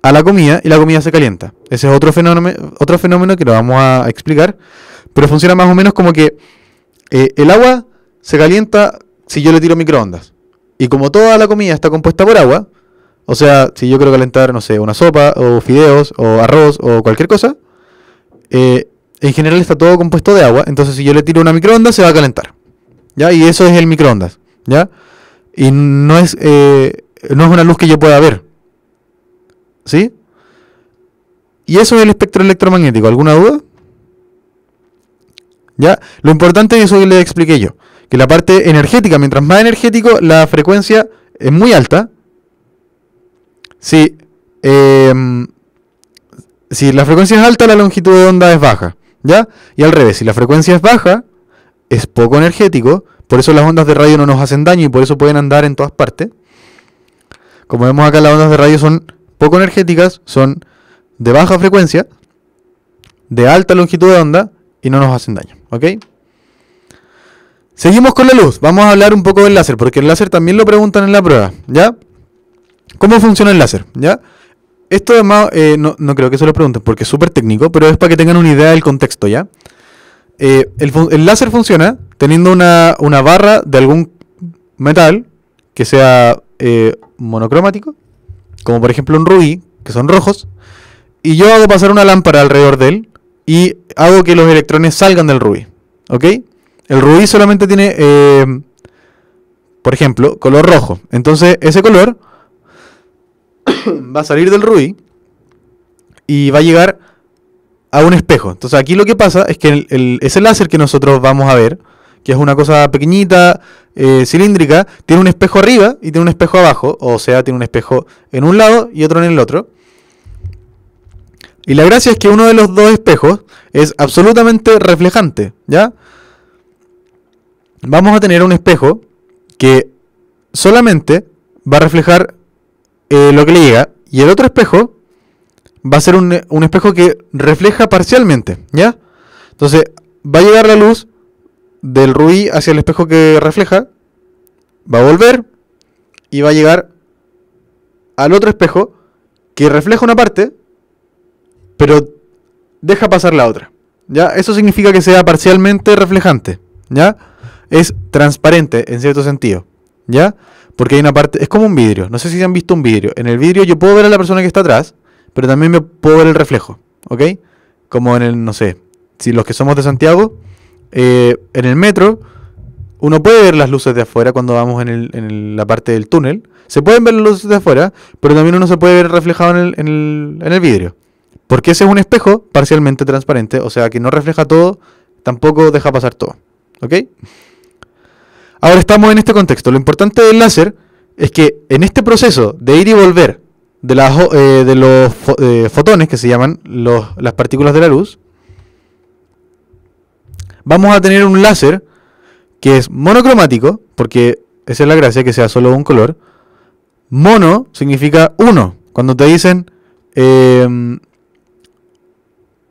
a la comida y la comida se calienta. Ese es otro fenómeno que lo vamos a explicar, pero funciona más o menos como que el agua se calienta si yo le tiro microondas. Y como toda la comida está compuesta por agua, o sea, si yo quiero calentar, no sé, una sopa, o fideos, o arroz, o cualquier cosa, en general está todo compuesto de agua, entonces si yo le tiro una microondas se va a calentar, ¿ya? Y eso es el microondas, ¿ya? Y no es una luz que yo pueda ver, ¿sí? Y eso es el espectro electromagnético, ¿alguna duda? ¿Ya? Lo importante es eso que les expliqué yo, que la parte energética, mientras más energético, la frecuencia es muy alta. Si la frecuencia es alta, la longitud de onda es baja, ¿ya? Y al revés, si la frecuencia es baja, es poco energético, Por eso las ondas de radio no nos hacen daño y por eso pueden andar en todas partes. Como vemos acá, las ondas de radio son poco energéticas, son de baja frecuencia, de alta longitud de onda y no nos hacen daño, ¿ok? Seguimos con la luz. Vamos a hablar un poco del láser, porque el láser también lo preguntan en la prueba, ¿ya? ¿Cómo funciona el láser? ¿Ya? Esto además, no creo que se lo pregunten porque es súper técnico, pero es para que tengan una idea del contexto, ¿ya? El láser funciona teniendo una barra de algún metal que sea monocromático, como por ejemplo un rubí, que son rojos, y yo hago pasar una lámpara alrededor de él y hago que los electrones salgan del rubí, ¿ok? El rubí solamente tiene, por ejemplo, color rojo. Entonces ese color va a salir del rubí y va a llegar a un espejo. Entonces aquí lo que pasa es que ese láser que nosotros vamos a ver, que es una cosa pequeñita, cilíndrica, tiene un espejo arriba y tiene un espejo abajo. O sea, tiene un espejo en un lado y otro en el otro. Y la gracia es que uno de los dos espejos es absolutamente reflejante, ¿ya? Vamos a tener un espejo que solamente va a reflejar lo que le llega, y el otro espejo va a ser un espejo que refleja parcialmente, ¿ya? Entonces va a llegar la luz del rubí hacia el espejo que refleja, va a volver y va a llegar al otro espejo que refleja una parte pero deja pasar la otra, ¿ya? Eso significa que sea parcialmente reflejante, ¿ya? Es transparente en cierto sentido, ¿ya? Porque hay una parte, es como un vidrio, no sé si han visto un vidrio. En el vidrio yo puedo ver a la persona que está atrás, pero también me puedo ver el reflejo, ¿ok? Como en el, no sé, si los que somos de Santiago, en el metro, uno puede ver las luces de afuera cuando vamos en la parte del túnel. Se pueden ver las luces de afuera, pero también uno se puede ver reflejado en el vidrio. Porque ese es un espejo parcialmente transparente, o sea que no refleja todo, tampoco deja pasar todo, ¿ok? Ahora estamos en este contexto. Lo importante del láser es que en este proceso de ir y volver de los fotones, que se llaman las partículas de la luz, vamos a tener un láser que es monocromático, porque esa es la gracia, que sea solo un color. Mono significa uno. Cuando te dicen,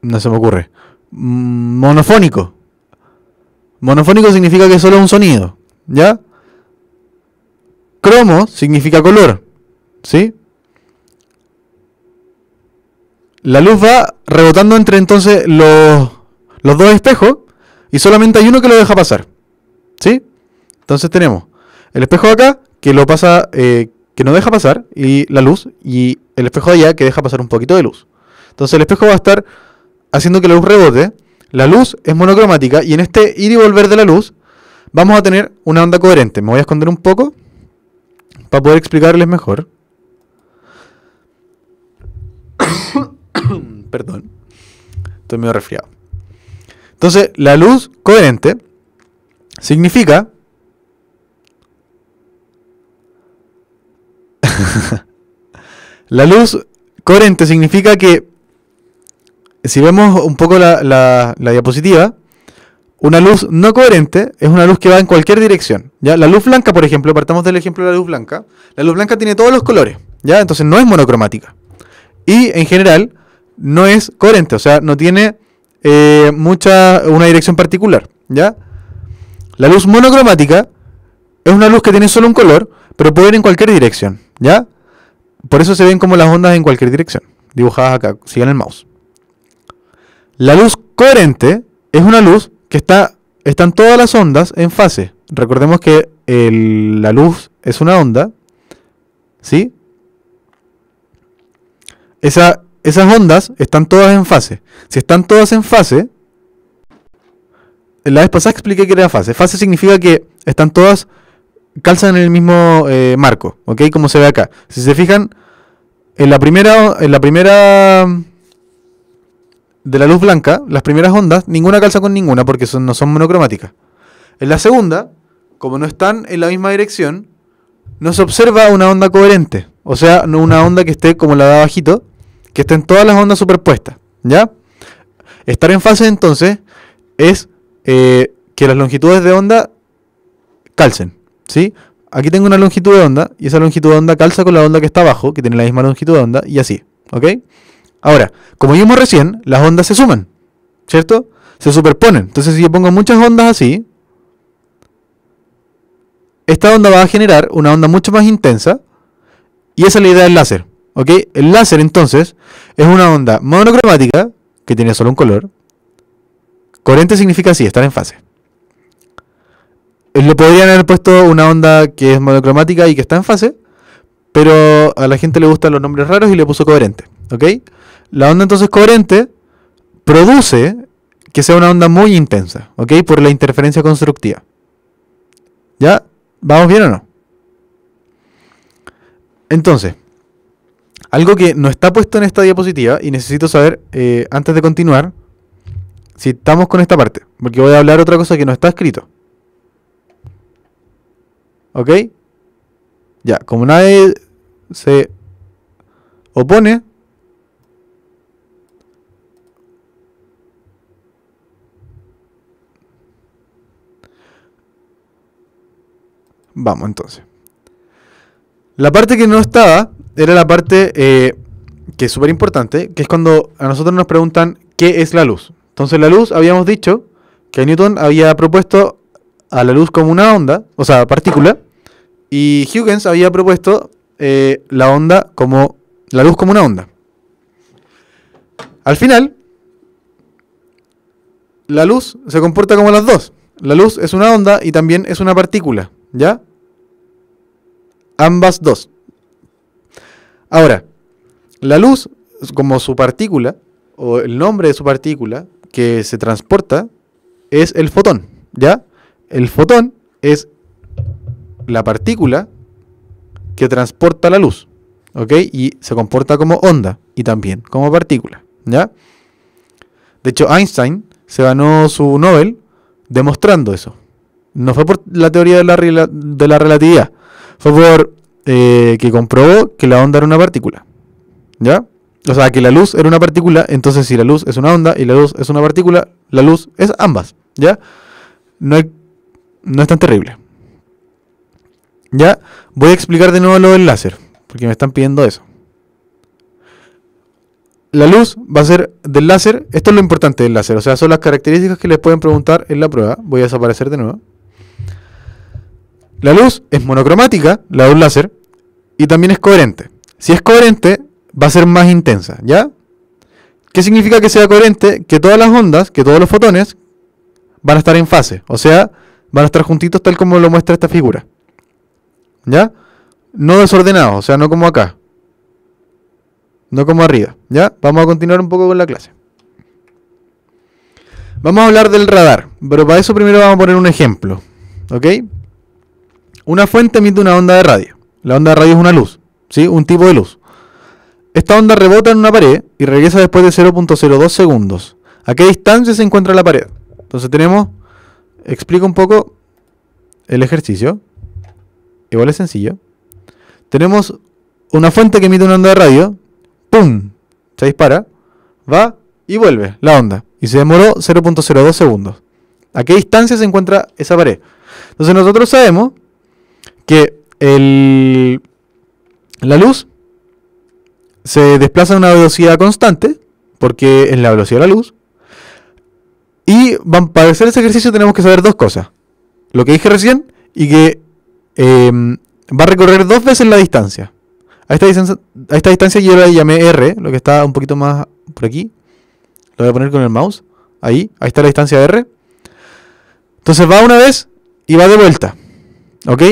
no se me ocurre, monofónico. Monofónico significa que es solo un sonido, ¿ya? Cromo significa color, ¿sí? La luz va rebotando entre entonces los dos espejos y solamente hay uno que lo deja pasar, ¿sí? Entonces tenemos el espejo de acá que lo pasa, que no deja pasar, y la luz, y el espejo de allá que deja pasar un poquito de luz. Entonces el espejo va a estar haciendo que la luz rebote. La luz es monocromática y en este ir y volver de la luz vamos a tener una onda coherente. Me voy a esconder un poco para poder explicarles mejor. Perdón, estoy medio resfriado. Entonces, la luz coherente significa la luz coherente significa que, si vemos un poco la diapositiva, una luz no coherente es una luz que va en cualquier dirección, ¿ya? La luz blanca, por ejemplo, partamos del ejemplo de la luz blanca. La luz blanca tiene todos los colores, ¿ya? Entonces no es monocromática. Y en general no es coherente, o sea, no tiene una dirección particular, ¿ya? La luz monocromática es una luz que tiene solo un color, pero puede ir en cualquier dirección, ¿ya? Por eso se ven como las ondas en cualquier dirección, dibujadas acá, sigan el mouse. La luz coherente es una luz que están todas las ondas en fase. Recordemos que la luz es una onda, ¿sí? Esas ondas están todas en fase. Si están todas en fase, la vez pasada expliqué que era fase. Fase significa que están todas, calzan en el mismo marco, ¿ok? Como se ve acá. Si se fijan, en la primera de la luz blanca, las primeras ondas, ninguna calza con ninguna porque no son monocromáticas. En la segunda, como no están en la misma dirección, no se observa una onda coherente. O sea, no una onda que esté como la de abajito, que estén todas las ondas superpuestas, ¿ya? Estar en fase entonces es que las longitudes de onda calcen, ¿sí? Aquí tengo una longitud de onda y esa longitud de onda calza con la onda que está abajo, que tiene la misma longitud de onda, y así, ¿ok? Ahora, como vimos recién, las ondas se suman, ¿cierto? Se superponen. Entonces, si yo pongo muchas ondas así, esta onda va a generar una onda mucho más intensa, y esa es la idea del láser, ¿ok? El láser, entonces, es una onda monocromática, que tiene solo un color. Coherente significa así, estar en fase. Le podrían haber puesto una onda que es monocromática y que está en fase, pero a la gente le gustan los nombres raros y le puso coherente, ¿ok? La onda entonces coherente produce que sea una onda muy intensa, ¿ok? Por la interferencia constructiva. ¿Ya? ¿Vamos bien o no? Entonces, algo que no está puesto en esta diapositiva y necesito saber antes de continuar, si estamos con esta parte, porque voy a hablar otra cosa que no está escrito. ¿Ok? Ya, como nadie se opone, vamos entonces. La parte que no estaba era la parte que es súper importante, que es cuando a nosotros nos preguntan qué es la luz. Entonces la luz, habíamos dicho que Newton había propuesto a la luz como una onda, o sea, partícula, y Huygens había propuesto la luz como una onda. Al final, la luz se comporta como las dos. La luz es una onda y también es una partícula, ¿ya? Ambas dos. Ahora, la luz, como su partícula, o el nombre de su partícula, que se transporta, es el fotón, ¿ya? El fotón es la partícula que transporta la luz, ¿ok? Y se comporta como onda y también como partícula, ¿ya? De hecho, Einstein se ganó su Nobel demostrando eso. No fue por la teoría de la relatividad, fue por que comprobó que la onda era una partícula, ¿ya? O sea, que la luz era una partícula, entonces si la luz es una onda y la luz es una partícula, la luz es ambas, ¿ya? No es tan terrible. Ya, voy a explicar de nuevo lo del láser, porque me están pidiendo eso. La luz va a ser del láser, esto es lo importante del láser, o sea, son las características que les pueden preguntar en la prueba. Voy a desaparecer de nuevo. La luz es monocromática, la de un láser, y también es coherente. Si es coherente, va a ser más intensa, ¿ya? ¿Qué significa que sea coherente? Que todas las ondas, que todos los fotones van a estar en fase, o sea, van a estar juntitos tal como lo muestra esta figura, ¿ya? No desordenados, o sea, no como acá, no como arriba, ¿ya? Vamos a continuar un poco con la clase. Vamos a hablar del radar, pero para eso primero vamos a poner un ejemplo, ¿ok? Una fuente emite una onda de radio. La onda de radio es una luz, ¿sí? Un tipo de luz. Esta onda rebota en una pared y regresa después de 0.02 segundos. ¿A qué distancia se encuentra la pared? Entonces tenemos, explico un poco el ejercicio. Igual es sencillo. Tenemos una fuente que emite una onda de radio. ¡Pum! Se dispara. Va y vuelve la onda. Y se demoró 0.02 segundos. ¿A qué distancia se encuentra esa pared? Entonces nosotros sabemos que la luz se desplaza a una velocidad constante, porque es la velocidad de la luz. Y para hacer ese ejercicio tenemos que saber dos cosas. Lo que dije recién y que va a recorrer dos veces la distancia. A esta distancia yo la llamé R, lo que está un poquito más por aquí. Lo voy a poner con el mouse. Ahí está la distancia R. Entonces va una vez y va de vuelta. ¿Ok?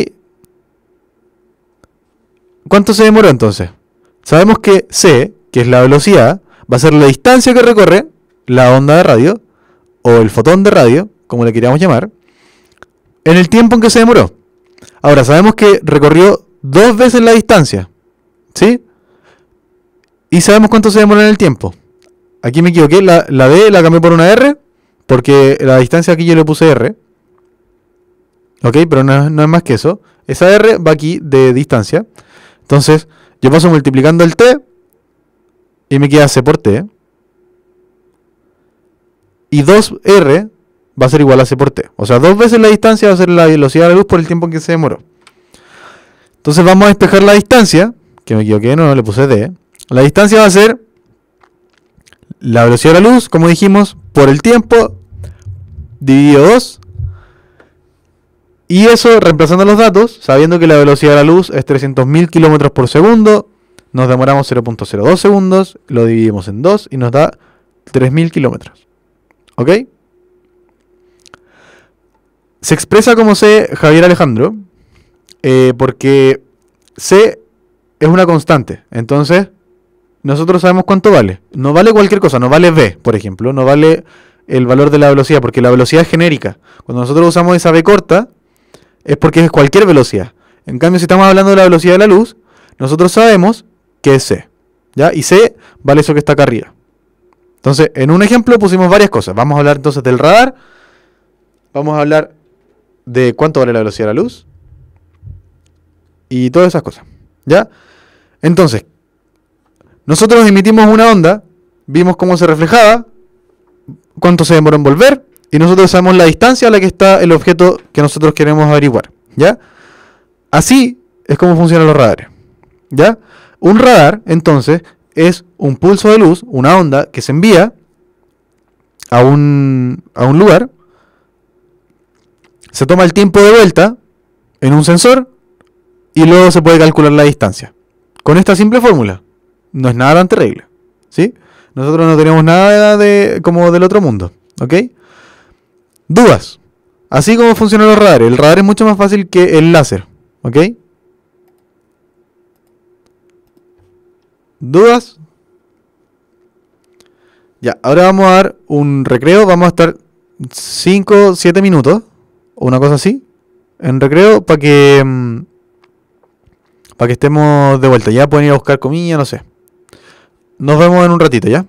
¿Cuánto se demoró entonces? Sabemos que C, que es la velocidad, va a ser la distancia que recorre la onda de radio, o el fotón de radio, como le queríamos llamar, en el tiempo en que se demoró. Ahora, sabemos que recorrió dos veces la distancia, ¿sí? Y sabemos cuánto se demora en el tiempo. Aquí me equivoqué, la D la cambié por una R, porque la distancia aquí yo le puse R. Ok, pero no es más que eso. Esa R va aquí de distancia. Entonces, yo paso multiplicando el T y me queda C por T. Y 2R va a ser igual a c por t. O sea, 2 veces la distancia va a ser la velocidad de la luz por el tiempo en que se demoró. Entonces vamos a despejar la distancia, que me equivoqué, no le puse d. La distancia va a ser la velocidad de la luz, como dijimos, por el tiempo dividido 2. Y eso, reemplazando los datos, sabiendo que la velocidad de la luz es 300.000 kilómetros por segundo, nos demoramos 0.02 segundos, lo dividimos en 2 y nos da 3.000 kilómetros. ¿Ok? Se expresa como C, Javier Alejandro, porque C es una constante. Entonces, nosotros sabemos cuánto vale. No vale cualquier cosa, no vale V, por ejemplo, no vale el valor de la velocidad, porque la velocidad es genérica. Cuando nosotros usamos esa V corta, es porque es cualquier velocidad. En cambio, si estamos hablando de la velocidad de la luz, nosotros sabemos que es C. ¿Ya? Y C vale eso que está acá arriba. Entonces, en un ejemplo pusimos varias cosas. Vamos a hablar entonces del radar. Vamos a hablar de cuánto vale la velocidad de la luz. Y todas esas cosas. ¿Ya? Entonces, nosotros emitimos una onda, vimos cómo se reflejaba, cuánto se demoró en volver, y nosotros sabemos la distancia a la que está el objeto que nosotros queremos averiguar. ¿Ya? Así es como funcionan los radares. ¿Ya? Un radar, entonces, es un pulso de luz, una onda que se envía a un lugar, se toma el tiempo de vuelta en un sensor y luego se puede calcular la distancia. Con esta simple fórmula. No es nada tan terrible. ¿Sí? Nosotros no tenemos nada como del otro mundo. ¿Ok? Dudas. Así como funcionan los radares. El radar es mucho más fácil que el láser. ¿Ok? ¿Dudas? Ya, ahora vamos a dar un recreo. Vamos a estar 5, 7 minutos. O una cosa así. En recreo para que estemos de vuelta. Ya pueden ir a buscar comida, no sé. Nos vemos en un ratito, ¿ya?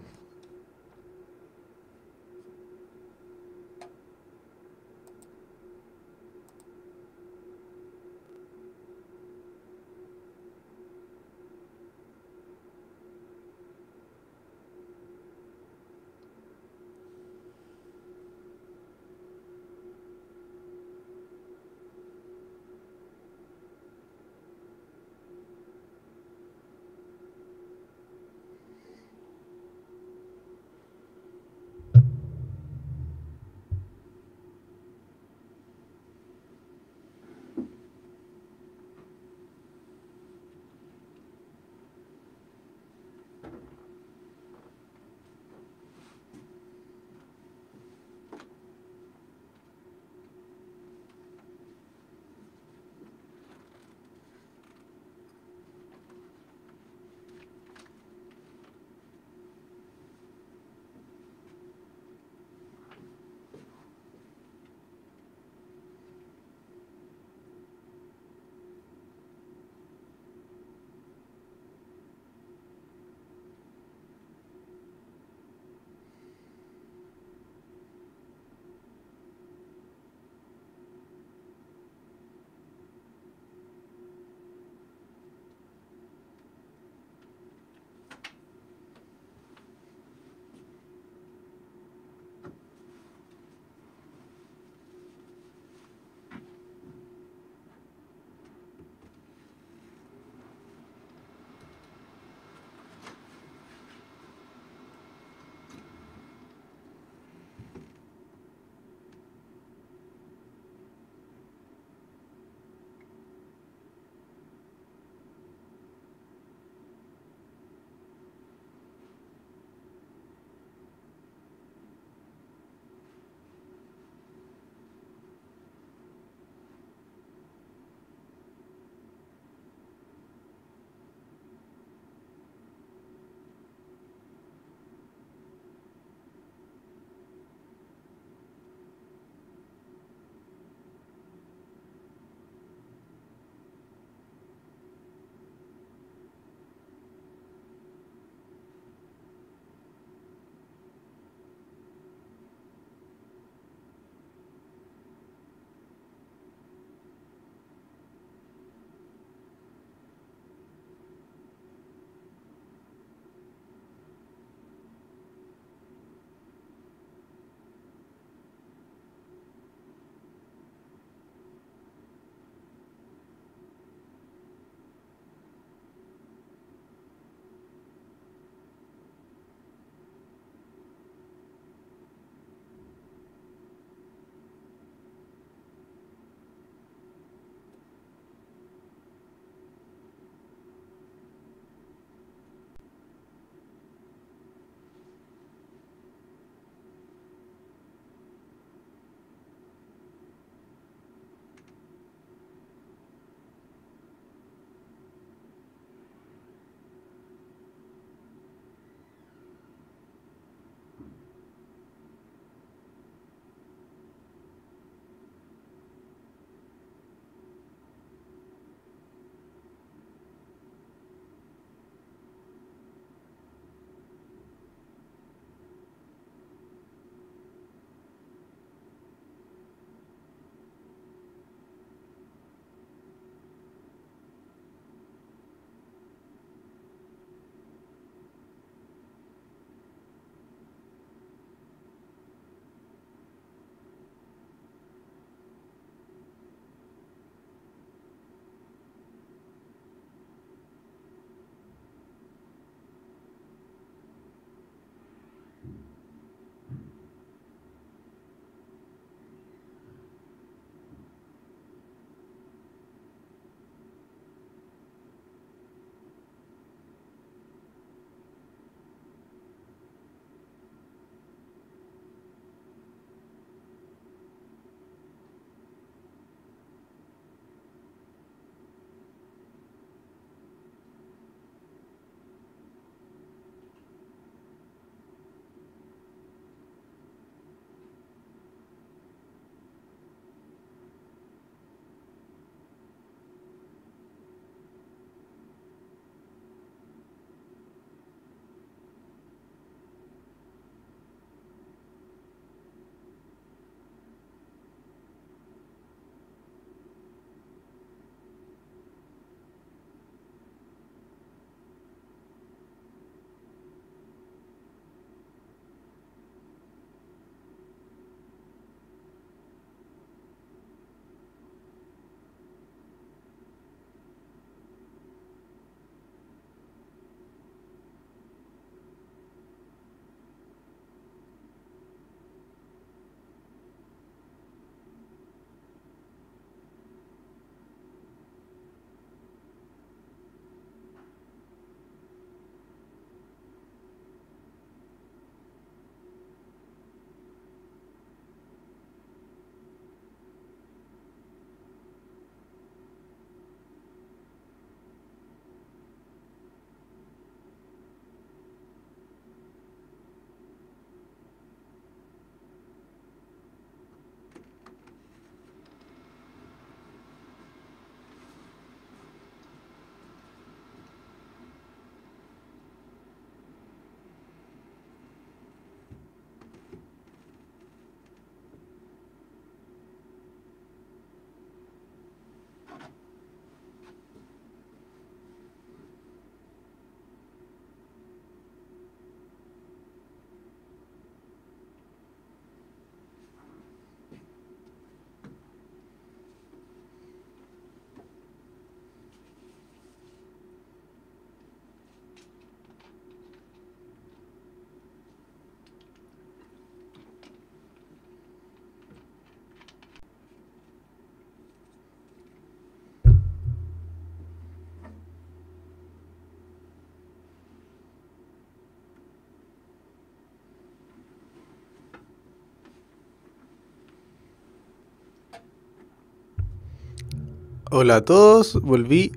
Hola a todos, volví.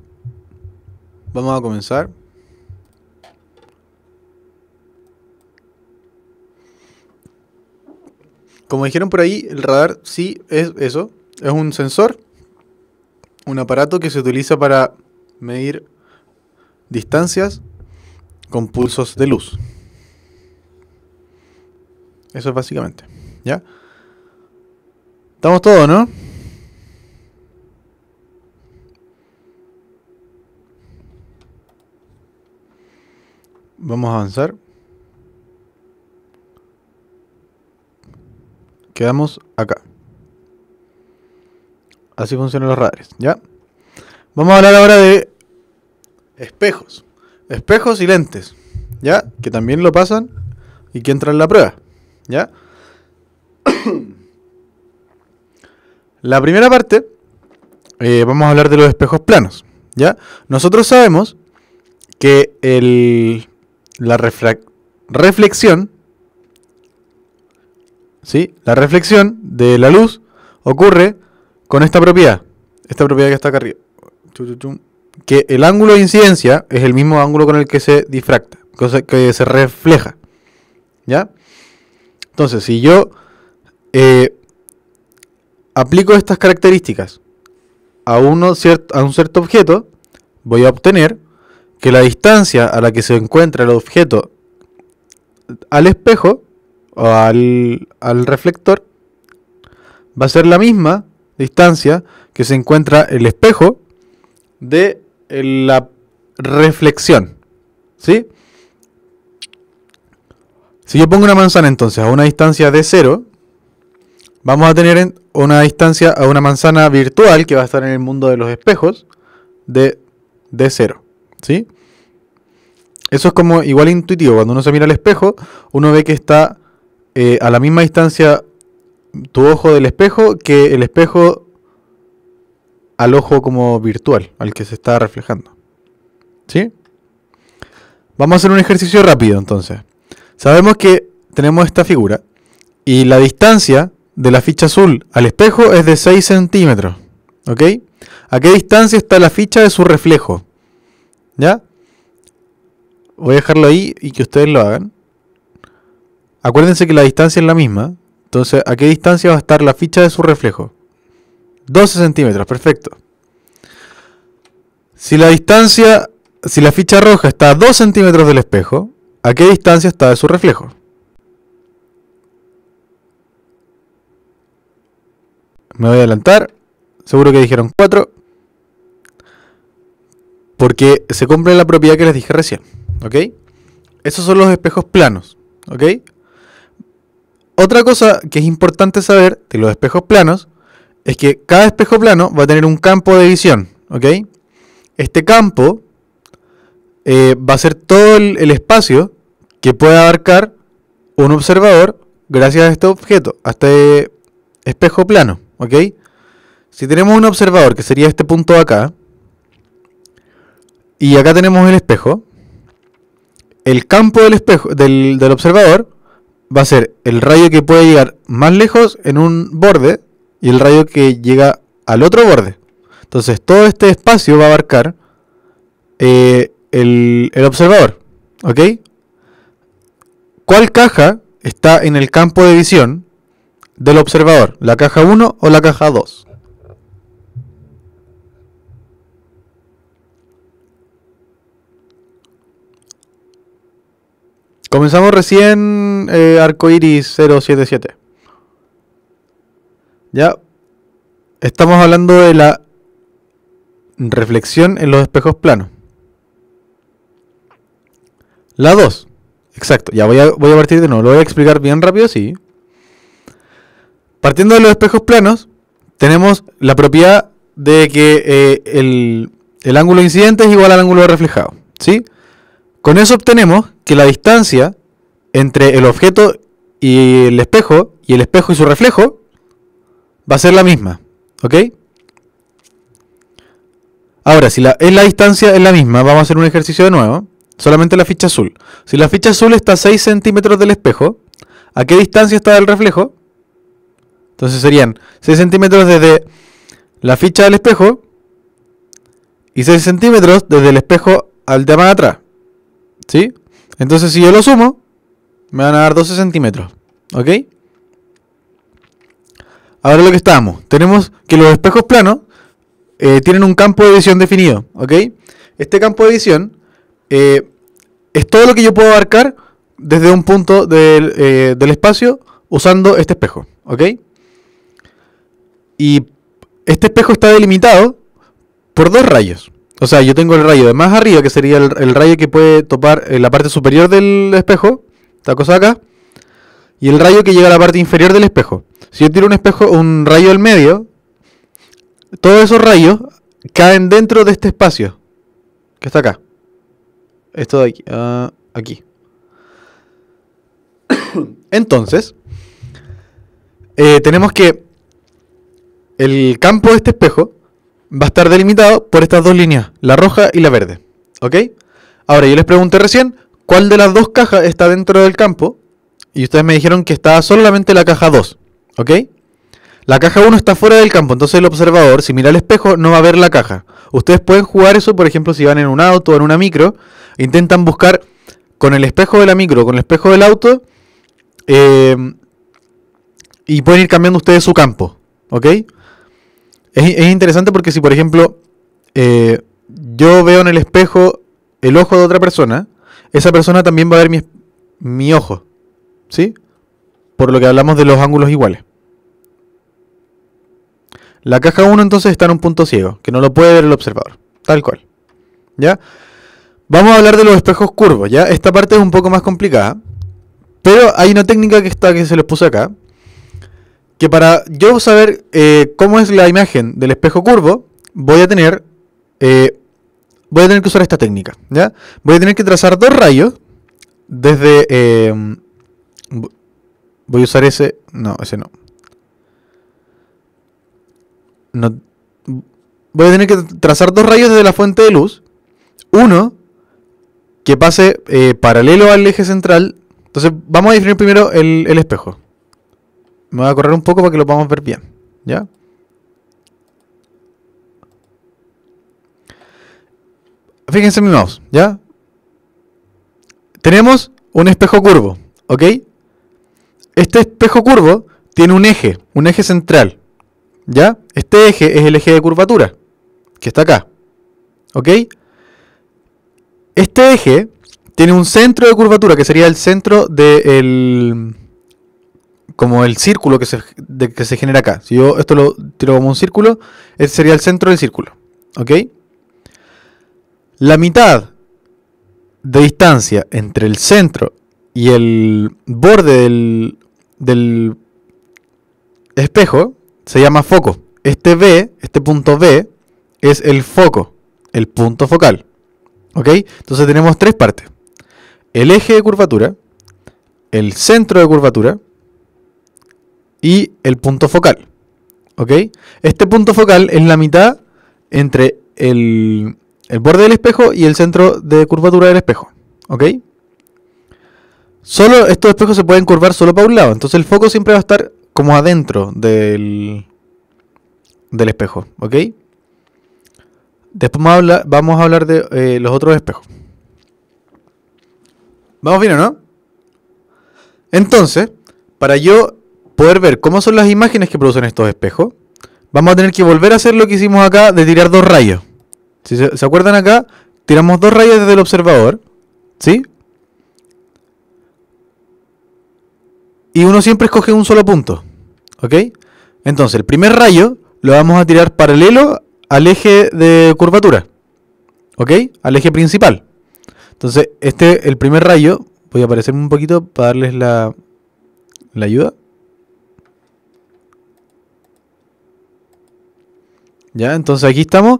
Vamos a comenzar. Como dijeron por ahí, el radar sí es eso. Es un sensor, un aparato que se utiliza para medir distancias con pulsos de luz. Eso es básicamente, ¿ya? ¿Estamos todos, no? Vamos a avanzar. Quedamos acá. Así funcionan los radares, ¿ya? Vamos a hablar ahora de espejos. Espejos y lentes, ¿ya? Que también lo pasan y que entran en la prueba, ¿ya? La primera parte, vamos a hablar de los espejos planos, ¿ya? Nosotros sabemos que la reflexión, ¿sí? La reflexión de la luz ocurre con esta propiedad que está acá arriba, que el ángulo de incidencia es el mismo ángulo con el que se difracta, que se refleja, ¿ya? Entonces, si yo aplico estas características a un cierto objeto, voy a obtener que la distancia a la que se encuentra el objeto al espejo o al reflector va a ser la misma distancia que se encuentra el espejo de la reflexión, ¿sí? Si yo pongo una manzana entonces a una distancia de 0, vamos a tener una distancia a una manzana virtual que va a estar en el mundo de los espejos de 0, ¿sí? Eso es como igual intuitivo. Cuando uno se mira al espejo, uno ve que está a la misma distancia tu ojo del espejo que el espejo al ojo como virtual, al que se está reflejando, ¿sí? Vamos a hacer un ejercicio rápido entonces. Sabemos que tenemos esta figura y la distancia de la ficha azul al espejo es de 6 centímetros, ¿ok? ¿A qué distancia está la ficha de su reflejo? ¿Ya? Voy a dejarlo ahí y que ustedes lo hagan. Acuérdense que la distancia es la misma. Entonces, ¿a qué distancia va a estar la ficha de su reflejo? 12 centímetros, perfecto. Si la ficha roja está a 2 centímetros del espejo, ¿a qué distancia está de su reflejo? Me voy a adelantar. Seguro que dijeron 4. Porque se cumple la propiedad que les dije recién, ¿ok? Esos son los espejos planos, ¿ok? Otra cosa que es importante saber de los espejos planos es que cada espejo plano va a tener un campo de visión, ¿ok? Este campo va a ser todo el espacio que puede abarcar un observador gracias a este objeto, a este espejo plano, ¿ok? Si tenemos un observador, que sería este punto de acá, y acá tenemos el espejo, el campo del espejo del observador va a ser el rayo que puede llegar más lejos en un borde y el rayo que llega al otro borde. Entonces todo este espacio va a abarcar el observador, ¿ok? ¿Cuál caja está en el campo de visión del observador? ¿La caja 1 o la caja 2? Comenzamos recién Arcoiris 077. Ya estamos hablando de la reflexión en los espejos planos. La 2. Exacto. Ya voy a partir de nuevo. Lo voy a explicar bien rápido, sí. Partiendo de los espejos planos, tenemos la propiedad de que el ángulo incidente es igual al ángulo reflejado, ¿sí? Con eso obtenemos que la distancia entre el objeto y el espejo y su reflejo va a ser la misma, ¿ok? Ahora, si la distancia es la misma, vamos a hacer un ejercicio de nuevo. Solamente la ficha azul. Si la ficha azul está a 6 centímetros del espejo, ¿a qué distancia está del reflejo? Entonces serían 6 centímetros desde la ficha del espejo y 6 centímetros desde el espejo al de más atrás. ¿Sí? Entonces si yo lo sumo, me van a dar 12 centímetros. ¿Ok? Ahora lo que estamos. Tenemos que los espejos planos tienen un campo de visión definido. ¿Ok? Este campo de visión es todo lo que yo puedo abarcar desde un punto del espacio usando este espejo. ¿Ok? Y este espejo está delimitado por dos rayos. O sea, yo tengo el rayo de más arriba, que sería el rayo que puede topar la parte superior del espejo, esta cosa acá, y el rayo que llega a la parte inferior del espejo. Si yo tiro un rayo del medio, todos esos rayos caen dentro de este espacio, que está acá. Esto de aquí. Aquí. Entonces, tenemos que el campo de este espejo va a estar delimitado por estas dos líneas, la roja y la verde. ¿Ok? Ahora, yo les pregunté recién cuál de las dos cajas está dentro del campo, y ustedes me dijeron que estaba solamente la caja 2. ¿Ok? La caja 1 está fuera del campo, entonces el observador, si mira el espejo, no va a ver la caja. Ustedes pueden jugar eso, por ejemplo, si van en un auto o en una micro, intentan buscar con el espejo de la micro, con el espejo del auto, y pueden ir cambiando ustedes su campo. ¿Ok? Es interesante porque si, por ejemplo, yo veo en el espejo el ojo de otra persona, esa persona también va a ver mi ojo. ¿Sí? Por lo que hablamos de los ángulos iguales. La caja 1 entonces está en un punto ciego, que no lo puede ver el observador. Tal cual. ¿Ya? Vamos a hablar de los espejos curvos, ¿ya? Esta parte es un poco más complicada, pero hay una técnica que se les puse acá, que para yo saber cómo es la imagen del espejo curvo, voy a tener que usar esta técnica, ¿ya? Voy a tener que trazar dos rayos desde... voy a usar ese... No, ese no. Voy a tener que trazar dos rayos desde la fuente de luz. Uno que pase paralelo al eje central. Entonces vamos a definir primero el espejo. Me voy a correr un poco para que lo podamos ver bien, ¿ya? Fíjense en mi mouse, ¿ya? Tenemos un espejo curvo, ¿ok? Este espejo curvo tiene un eje central, ¿ya? Este eje es el eje de curvatura, que está acá, ¿ok? Este eje tiene un centro de curvatura, que sería el centro del... como el círculo que se genera acá. Si yo esto lo tiro como un círculo, ese sería el centro del círculo, ¿ok? La mitad de distancia entre el centro y el borde del espejo se llama foco. Este punto B, es el foco, el punto focal. ¿Ok? Entonces tenemos tres partes. El eje de curvatura, el centro de curvatura y el punto focal. ¿Ok? Este punto focal es la mitad entre el borde del espejo y el centro de curvatura del espejo. ¿Ok? Solo estos espejos se pueden curvar solo para un lado. Entonces el foco siempre va a estar como adentro del espejo. ¿Ok? Después vamos a hablar de los otros espejos. ¿Vamos bien o no? Entonces, para yo poder ver cómo son las imágenes que producen estos espejos, vamos a tener que volver a hacer lo que hicimos acá de tirar dos rayos. Si se acuerdan acá, tiramos dos rayos desde el observador, ¿sí? Y uno siempre escoge un solo punto, ¿ok? Entonces, el primer rayo lo vamos a tirar paralelo al eje de curvatura, ¿ok? Al eje principal. Entonces, el primer rayo, voy a aparecerme un poquito para darles la ayuda. Ya, entonces aquí estamos.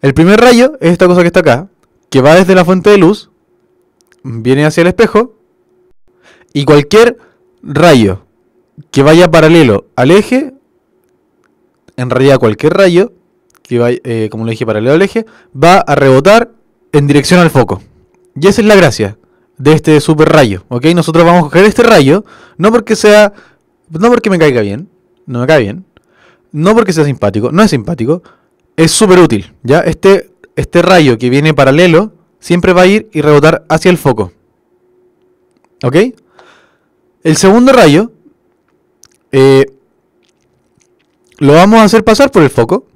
El primer rayo es esta cosa que está acá, que va desde la fuente de luz, viene hacia el espejo, y cualquier rayo que vaya paralelo al eje, en realidad cualquier rayo que vaya, como le dije, paralelo al eje, va a rebotar en dirección al foco. Y esa es la gracia de este super rayo, ¿ok? Nosotros vamos a coger este rayo, no porque me caiga bien, no porque sea simpático, no es simpático, es súper útil, ¿ya? Este este rayo que viene paralelo siempre va a ir y rebotar hacia el foco. ¿Ok? El segundo rayo lo vamos a hacer pasar por el foco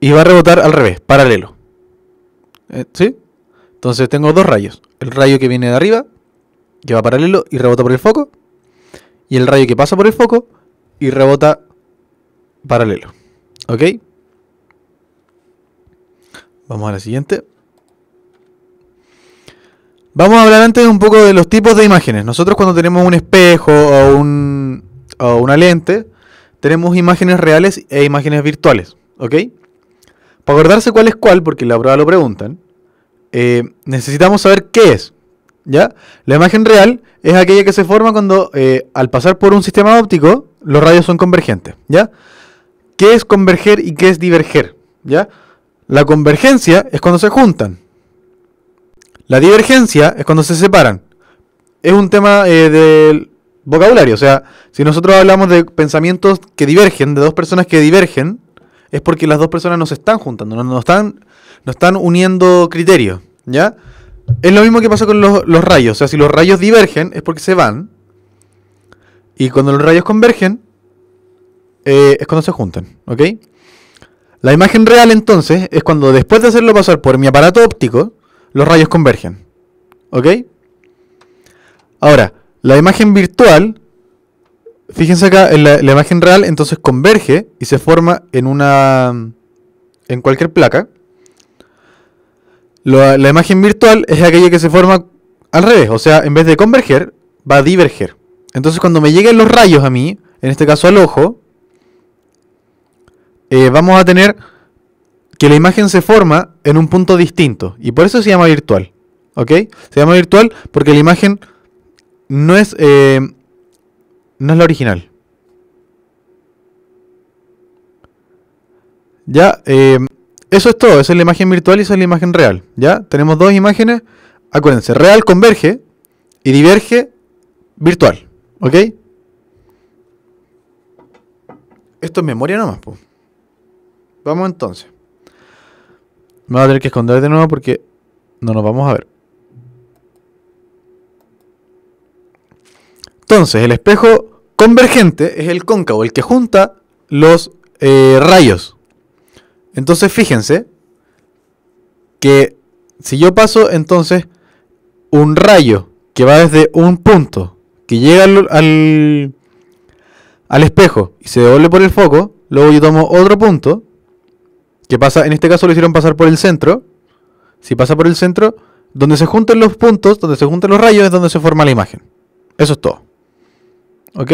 y va a rebotar al revés, paralelo. ¿Sí? Entonces tengo dos rayos. El rayo que viene de arriba, que va paralelo y rebota por el foco. Y el rayo que pasa por el foco y rebota paralelo. ¿Ok? Vamos a la siguiente. Vamos a hablar antes un poco de los tipos de imágenes. Nosotros cuando tenemos un espejo o una lente, tenemos imágenes reales e imágenes virtuales. ¿Ok? Para acordarse cuál es cuál, porque en la prueba lo preguntan, necesitamos saber qué es. ¿Ya? La imagen real es aquella que se forma cuando al pasar por un sistema óptico los rayos son convergentes. ¿Ya? ¿Qué es converger y qué es diverger? ¿Ya? La convergencia es cuando se juntan. La divergencia es cuando se separan. Es un tema del vocabulario. O sea, si nosotros hablamos de pensamientos que divergen, de dos personas que divergen, es porque las dos personas no se están juntando, no están uniendo criterios. ¿Ya? Es lo mismo que pasa con los rayos. O sea, si los rayos divergen es porque se van. Y cuando los rayos convergen es cuando se juntan. ¿Ok? La imagen real entonces es cuando después de hacerlo pasar por mi aparato óptico, los rayos convergen. ¿Ok? Ahora, la imagen virtual, fíjense acá, en la imagen real entonces converge y se forma en cualquier placa. La imagen virtual es aquella que se forma al revés, o sea, en vez de converger, va a diverger. Entonces cuando me lleguen los rayos a mí, en este caso al ojo, vamos a tener que la imagen se forma en un punto distinto. Y por eso se llama virtual. ¿Ok? Se llama virtual porque la imagen no es la original. Ya, eso es todo. Esa es la imagen virtual y esa es la imagen real. Ya, tenemos dos imágenes. Acuérdense, real converge y diverge virtual. ¿Ok? Esto es memoria nomás, po. Vamos entonces. Me voy a tener que esconder de nuevo porque no nos vamos a ver. Entonces, el espejo convergente es el cóncavo, el que junta los rayos. Entonces, fíjense que si yo paso entonces un rayo que va desde un punto que llega al espejo y se devuelve por el foco, luego yo tomo otro punto que pasa, en este caso lo hicieron pasar por el centro. Si pasa por el centro, donde se juntan los puntos, donde se juntan los rayos, es donde se forma la imagen. Eso es todo. ¿Ok?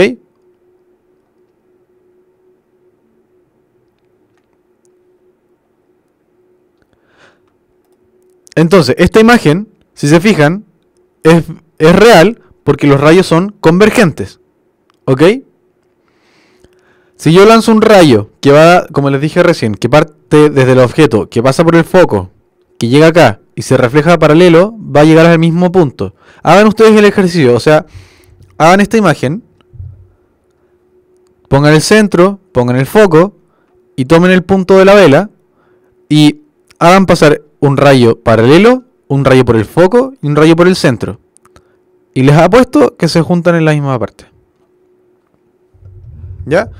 Entonces, esta imagen, si se fijan, es real porque los rayos son convergentes. ¿Ok? Si yo lanzo un rayo que va, como les dije recién, que parte desde el objeto, que pasa por el foco, que llega acá y se refleja paralelo, va a llegar al mismo punto. Hagan ustedes el ejercicio, o sea, hagan esta imagen, pongan el centro, pongan el foco y tomen el punto de la vela y hagan pasar un rayo paralelo, un rayo por el foco y un rayo por el centro. Y les apuesto que se juntan en la misma parte. ¿Ya?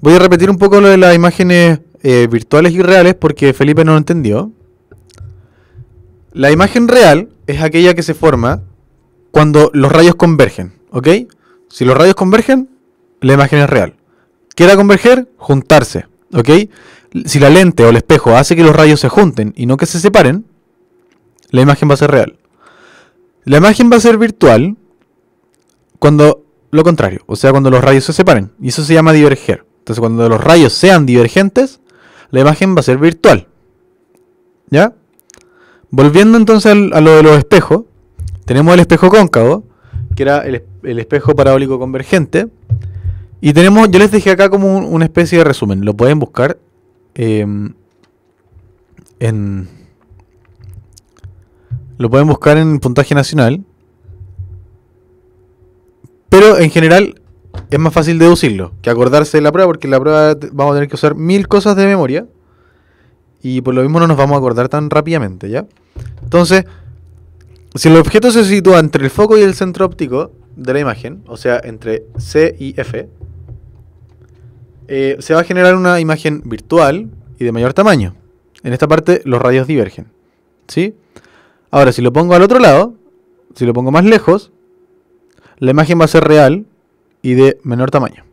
Voy a repetir un poco lo de las imágenes virtuales y reales porque Felipe no lo entendió. La imagen real es aquella que se forma cuando los rayos convergen, ¿ok? Si los rayos convergen, la imagen es real. ¿Qué era converger? Juntarse, ¿ok? Si la lente o el espejo hace que los rayos se junten y no que se separen, la imagen va a ser real. La imagen va a ser virtual cuando lo contrario, o sea, cuando los rayos se separen. Y eso se llama diverger. Entonces, cuando los rayos sean divergentes, la imagen va a ser virtual. ¿Ya? Volviendo entonces a lo de los espejos, tenemos el espejo cóncavo, que era el espejo parabólico convergente. Y tenemos, yo les dejé acá como una especie de resumen. Lo pueden buscar lo pueden buscar en puntaje nacional. Pero en general es más fácil deducirlo que acordarse de la prueba, porque en la prueba vamos a tener que usar 1000 cosas de memoria y por lo mismo no nos vamos a acordar tan rápidamente, ¿ya? Entonces, si el objeto se sitúa entre el foco y el centro óptico de la imagen, o sea, entre C y F, se va a generar una imagen virtual y de mayor tamaño. En esta parte los rayos divergen, ¿sí? Ahora, si lo pongo al otro lado, si lo pongo más lejos, la imagen va a ser real y de menor tamaño.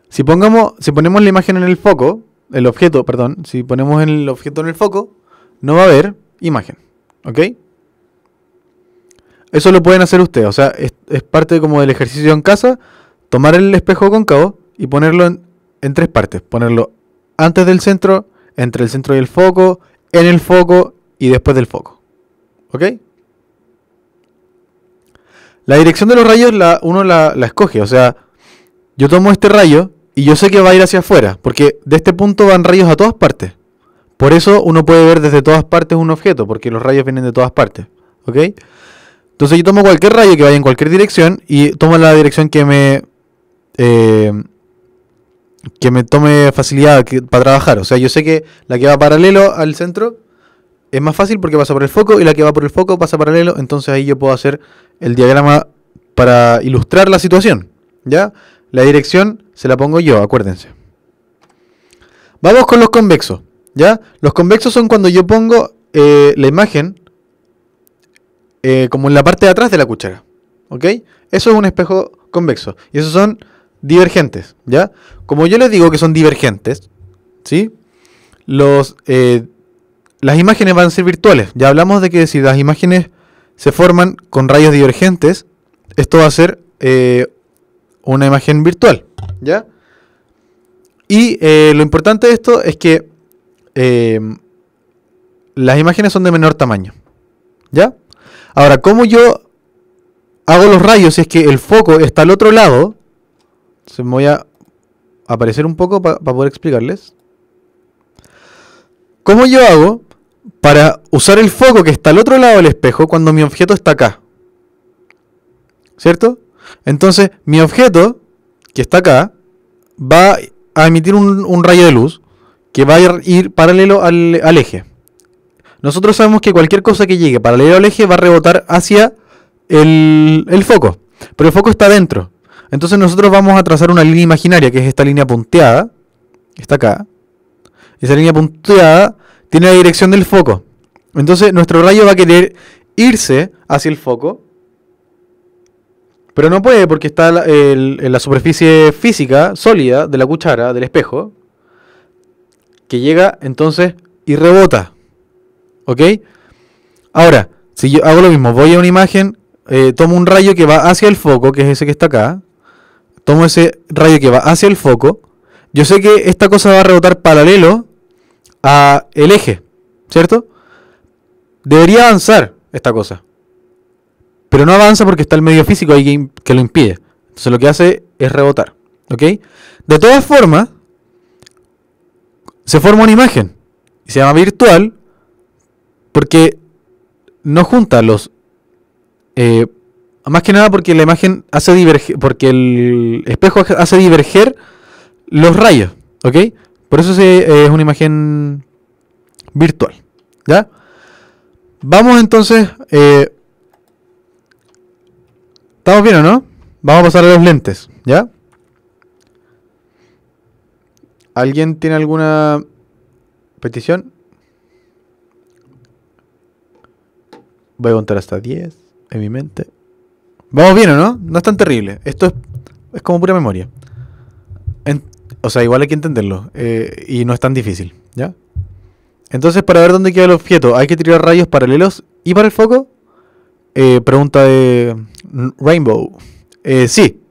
Si ponemos la imagen en el foco, el objeto, perdón, si ponemos el objeto en el foco, no va a haber imagen, ¿ok? Eso lo pueden hacer ustedes, o sea, es parte como del ejercicio en casa, tomar el espejo cóncavo y ponerlo en tres partes. Ponerlo antes del centro, entre el centro y el foco, en el foco y después del foco, ¿ok? La dirección de los rayos uno la escoge, o sea, yo tomo este rayo y yo sé que va a ir hacia afuera, porque de este punto van rayos a todas partes. Por eso uno puede ver desde todas partes un objeto, porque los rayos vienen de todas partes, ¿ok? Entonces yo tomo cualquier rayo que vaya en cualquier dirección y tomo la dirección que me tome facilidad para trabajar. O sea, yo sé que la que va paralelo al centro es más fácil porque pasa por el foco y la que va por el foco pasa paralelo. Entonces ahí yo puedo hacer el diagrama para ilustrar la situación, ¿ya? La dirección se la pongo yo, acuérdense. Vamos con los convexos, ¿ya? Los convexos son cuando yo pongo la imagen como en la parte de atrás de la cuchara, ¿ok? Eso es un espejo convexo. Y esos son divergentes, ¿ya? Como yo les digo que son divergentes, ¿sí? Las imágenes van a ser virtuales. Ya hablamos de que si las imágenes se forman con rayos divergentes, esto va a ser una imagen virtual, ¿ya? Y lo importante de esto es que las imágenes son de menor tamaño, ¿ya? Ahora, ¿cómo yo hago los rayos si es que el foco está al otro lado? Se me voy a aparecer un poco para poder explicarles. ¿Cómo yo hago para usar el foco que está al otro lado del espejo cuando mi objeto está acá? ¿Cierto? Entonces, mi objeto, que está acá, va a emitir un rayo de luz que va a ir paralelo al eje. Nosotros sabemos que cualquier cosa que llegue paralelo al eje va a rebotar hacia el foco. Pero el foco está adentro. Entonces nosotros vamos a trazar una línea imaginaria, que es esta línea punteada. Está acá. Esa línea punteada tiene la dirección del foco. Entonces nuestro rayo va a querer irse hacia el foco. Pero no puede porque está en la superficie física, sólida, de la cuchara, del espejo. Que llega entonces y rebota. ¿Ok? Ahora, si yo hago lo mismo, voy a una imagen, tomo un rayo que va hacia el foco, que es ese que está acá. Tomo ese rayo que va hacia el foco. Yo sé que esta cosa va a rebotar paralelo a el eje, ¿cierto? Debería avanzar esta cosa. Pero no avanza porque está el medio físico ahí que lo impide. Entonces lo que hace es rebotar. ¿Ok? De todas formas, se forma una imagen. Y se llama virtual porque no junta los... más que nada porque la imagen hace diverger... Porque el espejo hace diverger los rayos. ¿Ok? Por eso es una imagen virtual. ¿Ya? Vamos entonces... ¿estamos bien o no? Vamos a pasar a los lentes. ¿Ya? ¿Alguien tiene alguna petición? Voy a contar hasta 10 en mi mente. ¿Vamos bien o no? No es tan terrible. Esto es como pura memoria. O sea, igual hay que entenderlo. Y no es tan difícil. ¿Ya? Entonces, para ver dónde queda el objeto, ¿hay que tirar rayos paralelos y para el foco? Pregunta de Rainbow. Sí.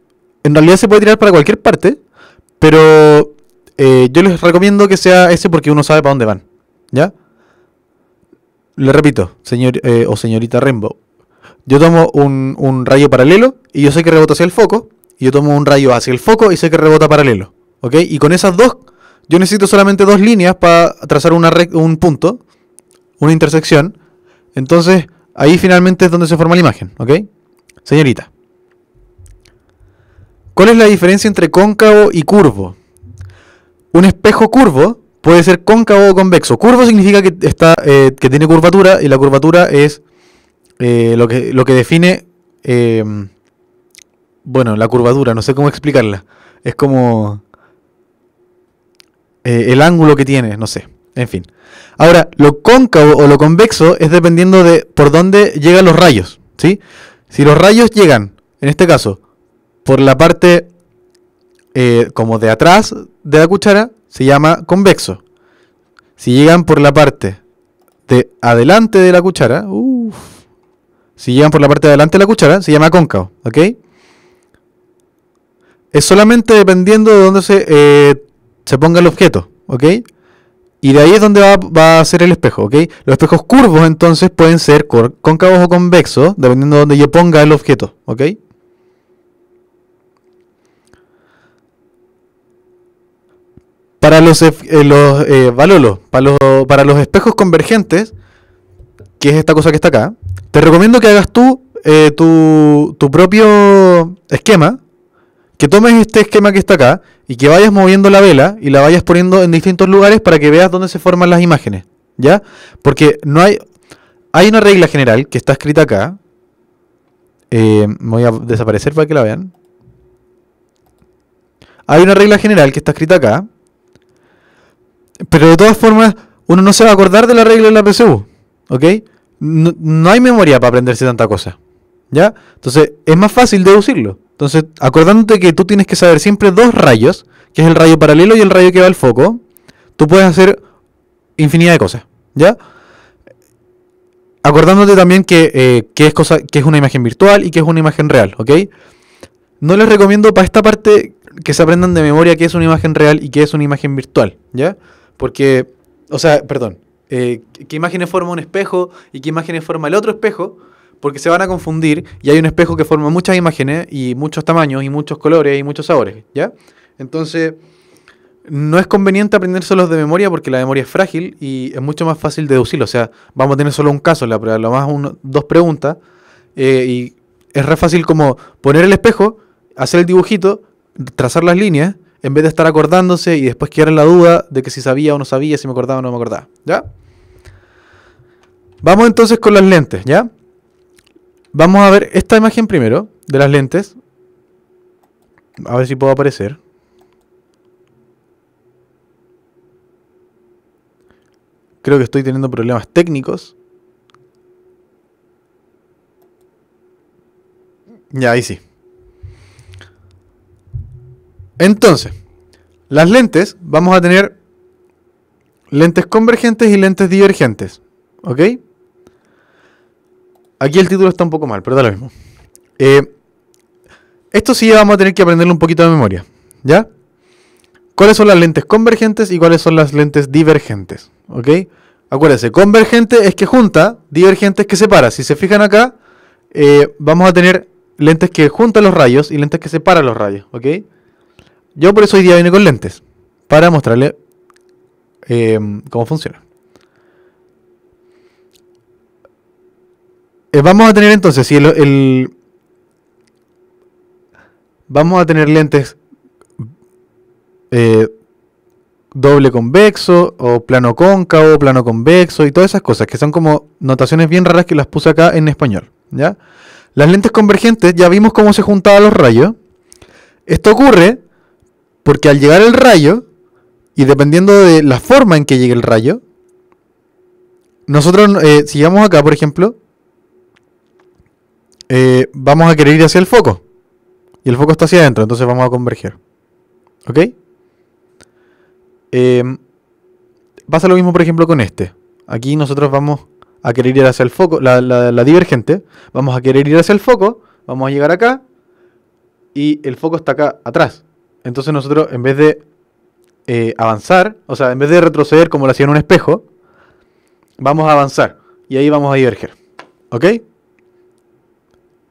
En realidad se puede tirar para cualquier parte. Pero yo les recomiendo que sea ese porque uno sabe para dónde van. ¿Ya? Le repito, señor o señorita Rainbow. Yo tomo un rayo paralelo y yo sé que rebota hacia el foco. Y yo tomo un rayo hacia el foco y sé que rebota paralelo. ¿Ok? Y con esas dos, yo necesito solamente dos líneas para trazar un punto, una intersección. Entonces, ahí finalmente es donde se forma la imagen. ¿Ok? Señorita. ¿Cuál es la diferencia entre cóncavo y curvo? Un espejo curvo puede ser cóncavo o convexo. Curvo significa que que tiene curvatura, y la curvatura es lo que define, bueno, la curvatura, no sé cómo explicarla. Es como el ángulo que tiene, no sé. En fin. Ahora, lo cóncavo o lo convexo es dependiendo de por dónde llegan los rayos, ¿sí? Si los rayos llegan, en este caso, por la parte como de atrás de la cuchara, se llama convexo. Si llegan por la parte de adelante de la cuchara, si llegan por la parte de adelante de la cuchara, se llama cóncavo, ¿ok? Es solamente dependiendo de dónde se ponga el objeto, ¿ok? Y de ahí es donde va a ser el espejo, ¿ok? Los espejos curvos entonces pueden ser cóncavos o convexos, dependiendo de dónde yo ponga el objeto, ¿ok? Para para los espejos convergentes, que es esta cosa que está acá, te recomiendo que hagas tú tu propio esquema, que tomes este esquema que está acá y que vayas moviendo la vela y la vayas poniendo en distintos lugares para que veas dónde se forman las imágenes, ¿ya? Porque hay una regla general que está escrita acá. Voy a desaparecer para que la vean. Hay una regla general que está escrita acá, pero de todas formas uno no se va a acordar de la regla de la PSU, ¿ok? No hay memoria para aprenderse tanta cosa, ¿ya? Entonces es más fácil deducirlo. Entonces, acordándote que tú tienes que saber siempre dos rayos, que es el rayo paralelo y el rayo que va al foco, tú puedes hacer infinidad de cosas, ¿ya? Acordándote también que es una imagen virtual y que es una imagen real, ¿ok? No les recomiendo para esta parte que se aprendan de memoria qué es una imagen real y qué es una imagen virtual, ¿ya? Porque, o sea, perdón, qué imágenes forma un espejo y qué imágenes forma el otro espejo, porque se van a confundir y hay un espejo que forma muchas imágenes y muchos tamaños y muchos colores y muchos sabores, ¿ya? Entonces, no es conveniente aprendérselos de memoria porque la memoria es frágil y es mucho más fácil deducirlo. O sea, vamos a tener solo un caso en la prueba, lo más dos preguntas, y es re fácil como poner el espejo, hacer el dibujito, trazar las líneas, en vez de estar acordándose y después quedar en la duda de que si sabía o no sabía, si me acordaba o no me acordaba, ¿ya? Vamos entonces con las lentes, ¿ya? Vamos a ver esta imagen primero, de las lentes. A ver si puedo aparecer. Creo que estoy teniendo problemas técnicos. Ya, ahí sí. Entonces, las lentes, vamos a tener lentes convergentes y lentes divergentes, ¿ok? Aquí el título está un poco mal, pero da lo mismo. Esto sí vamos a tener que aprenderlo un poquito de memoria, ¿ya? ¿Cuáles son las lentes convergentes y cuáles son las lentes divergentes? ¿Ok? Acuérdense, convergente es que junta, divergente es que separa. Si se fijan acá, vamos a tener lentes que juntan los rayos y lentes que separan los rayos, ¿ok? Yo por eso hoy día vine con lentes, para mostrarle cómo funciona. Vamos a tener entonces, si vamos a tener lentes doble convexo o plano cóncavo, plano convexo y todas esas cosas que son como notaciones bien raras que las puse acá en español, ¿ya? Las lentes convergentes ya vimos cómo se juntaban los rayos. Esto ocurre porque al llegar el rayo y dependiendo de la forma en que llegue el rayo, nosotros si llegamos acá, por ejemplo, vamos a querer ir hacia el foco y el foco está hacia adentro, entonces vamos a converger, ¿ok? Pasa lo mismo, por ejemplo, con este. Aquí nosotros vamos a querer ir hacia el foco, la divergente, vamos a querer ir hacia el foco, vamos a llegar acá y el foco está acá atrás. Entonces nosotros en vez de avanzar, o sea, en vez de retroceder como lo hacía en un espejo, vamos a avanzar y ahí vamos a diverger, ¿ok?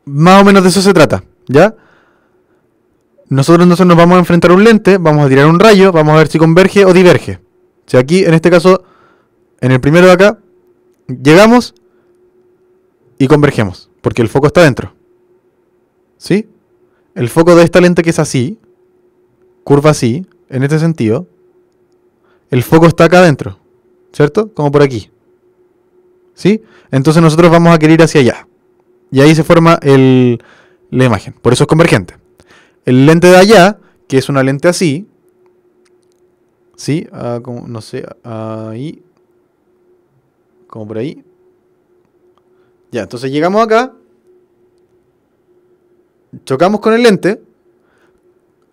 Más o menos de eso se trata, ¿ya? Nosotros entonces nos vamos a enfrentar a un lente, vamos a tirar un rayo, vamos a ver si converge o diverge. Si aquí, en este caso, en el primero de acá, llegamos y convergemos, porque el foco está dentro. ¿Sí? El foco de esta lente que es así, curva así, en este sentido, el foco está acá adentro, ¿cierto? Como por aquí. ¿Sí? Entonces nosotros vamos a querer ir hacia allá. Y ahí se forma la imagen. Por eso es convergente. El lente de allá, que es una lente así, ¿sí? Como, no sé, ahí. Como por ahí. Ya, entonces llegamos acá. Chocamos con el lente.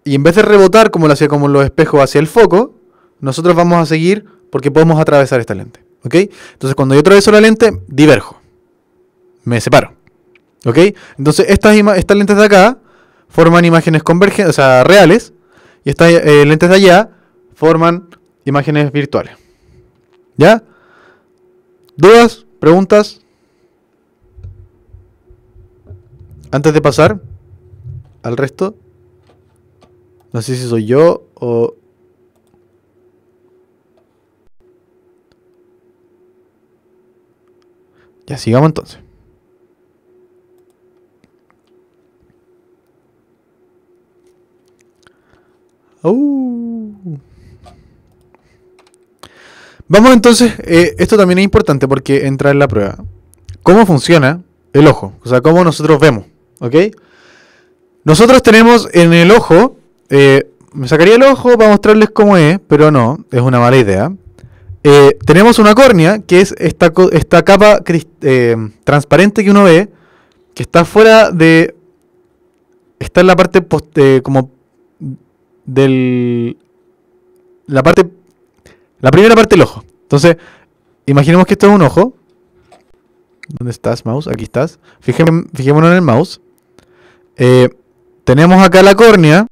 Y en vez de rebotar como lo hacía como los espejos hacia el foco, nosotros vamos a seguir porque podemos atravesar esta lente. ¿Ok? Entonces cuando yo atraveso la lente, diverjo. Me separo. ¿Ok? Entonces estas lentes de acá forman imágenes convergentes, o sea, reales. Y estas lentes de allá forman imágenes virtuales. ¿Ya? ¿Dudas? ¿Preguntas? Antes de pasar al resto. No sé si soy yo o... Ya, sigamos entonces. Vamos entonces, esto también es importante porque entra en la prueba. ¿Cómo funciona el ojo? O sea, cómo nosotros vemos, ¿ok? Nosotros tenemos en el ojo, me sacaría el ojo para mostrarles cómo es, pero no, es una mala idea. Tenemos una córnea, que es esta capa transparente que uno ve, que está fuera de... Está en la parte como del... La primera parte del ojo. Entonces, imaginemos que esto es un ojo. ¿Dónde estás, mouse? Aquí estás. Fijémonos en el mouse. Tenemos acá la córnea,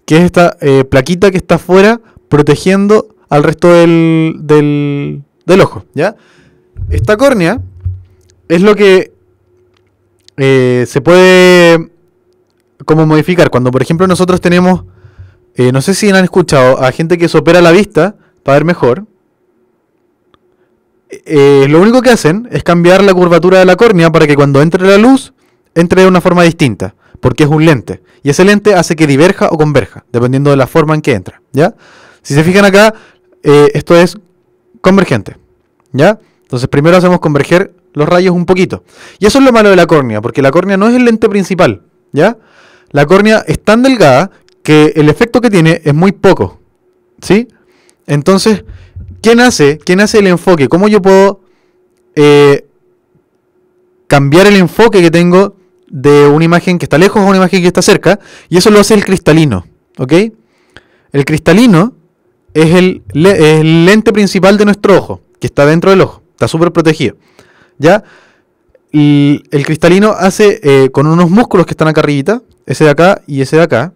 que es esta plaquita que está afuera protegiendo al resto del ojo, ¿ya? Esta córnea es lo que se puede como modificar. Cuando, por ejemplo, nosotros tenemos, no sé si han escuchado a gente que se opera la vista para ver mejor. Lo único que hacen es cambiar la curvatura de la córnea para que cuando entre la luz, entre de una forma distinta, porque es un lente. Y ese lente hace que diverja o converja, dependiendo de la forma en que entra, ¿ya? Si se fijan acá, esto es convergente, ¿ya? Entonces primero hacemos converger los rayos un poquito. Y eso es lo malo de la córnea, porque la córnea no es el lente principal, ¿ya? La córnea es tan delgada que el efecto que tiene es muy poco, ¿sí? Entonces, ¿quién hace el enfoque? ¿Cómo yo puedo cambiar el enfoque que tengo de una imagen que está lejos a una imagen que está cerca? Y eso lo hace el cristalino, ¿ok? El cristalino es el lente principal de nuestro ojo, que está dentro del ojo, está súper protegido, ¿ya? Y el cristalino hace con unos músculos que están acá arribita, ese de acá y ese de acá.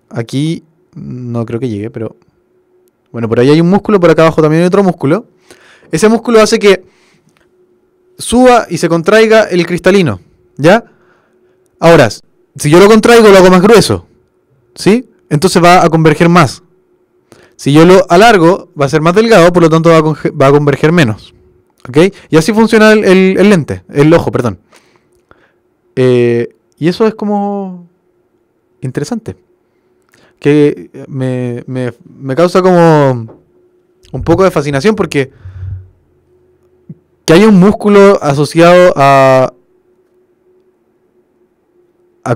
Aquí no creo que llegue, pero... Bueno, por ahí hay un músculo, por acá abajo también hay otro músculo. Ese músculo hace que suba y se contraiga el cristalino, ¿ya? Ahora, si yo lo contraigo, lo hago más grueso, ¿sí? Entonces va a converger más. Si yo lo alargo, va a ser más delgado, por lo tanto va a converger menos, ¿ok? Y así funciona el lente, el ojo, perdón. Y eso es como interesante. Que me causa como un poco de fascinación porque que haya un músculo asociado a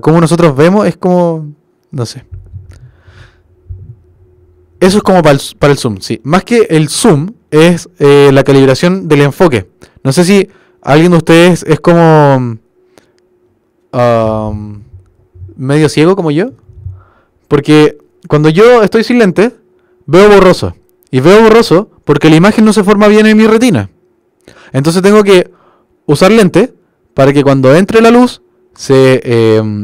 cómo nosotros vemos es como, no sé. Eso es como para el zoom, sí. Más que el zoom es la calibración del enfoque. No sé si alguien de ustedes es como medio ciego como yo. Porque cuando yo estoy sin lente, veo borroso. Y veo borroso porque la imagen no se forma bien en mi retina. Entonces tengo que usar lente para que cuando entre la luz se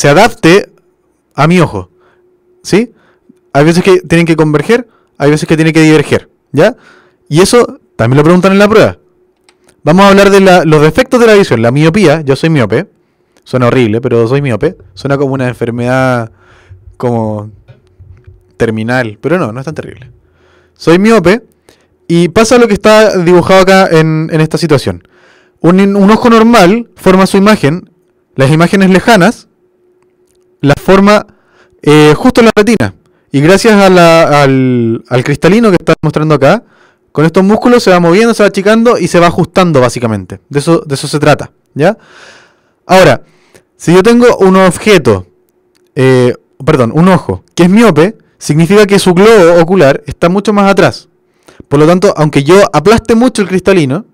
adapte a mi ojo. ¿Sí? Hay veces que tienen que converger, hay veces que tienen que diverger, ¿ya? Y eso también lo preguntan en la prueba. Vamos a hablar de los defectos de la visión. La miopía, yo soy miope. Suena horrible, pero soy miope. Suena como una enfermedad como terminal, pero no es tan terrible. Soy miope y pasa lo que está dibujado acá en esta situación. Un ojo normal forma su imagen, las imágenes lejanas las forma justo en la retina. Y gracias a al cristalino que está mostrando acá, con estos músculos se va moviendo, se va achicando y se va ajustando básicamente. De eso se trata, ¿ya? Ahora, si yo tengo un objeto, un ojo, que es miope, significa que su globo ocular está mucho más atrás. Por lo tanto, aunque yo aplaste mucho el cristalino,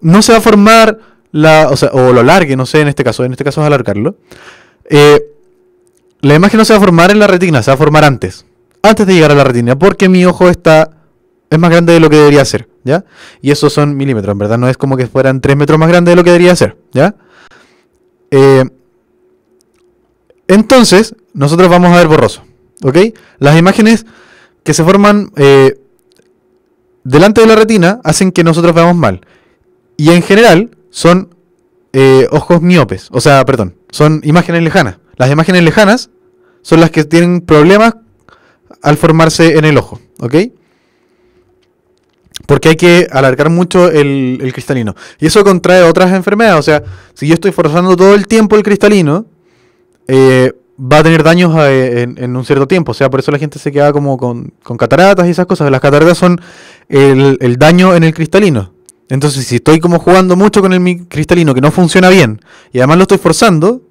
no se va a formar o lo largue, no sé, en este caso es alargarlo. La imagen no se va a formar en la retina, se va a formar antes de llegar a la retina, porque mi ojo es más grande de lo que debería ser, ¿ya? Y esos son milímetros, en verdad no es como que fueran 3 metros más grande de lo que debería ser, ¿ya? Entonces, nosotros vamos a ver borroso, ¿ok? Las imágenes que se forman delante de la retina hacen que nosotros veamos mal. Y en general son ojos miopes, son imágenes lejanas. Las imágenes lejanas son las que tienen problemas al formarse en el ojo, ¿ok? Porque hay que alargar mucho el cristalino. Y eso contrae otras enfermedades. O sea, si yo estoy forzando todo el tiempo el cristalino, va a tener daños en un cierto tiempo. O sea, por eso la gente se queda como con cataratas y esas cosas. Las cataratas son el daño en el cristalino. Entonces, si estoy como jugando mucho con el cristalino que no funciona bien y además lo estoy forzando,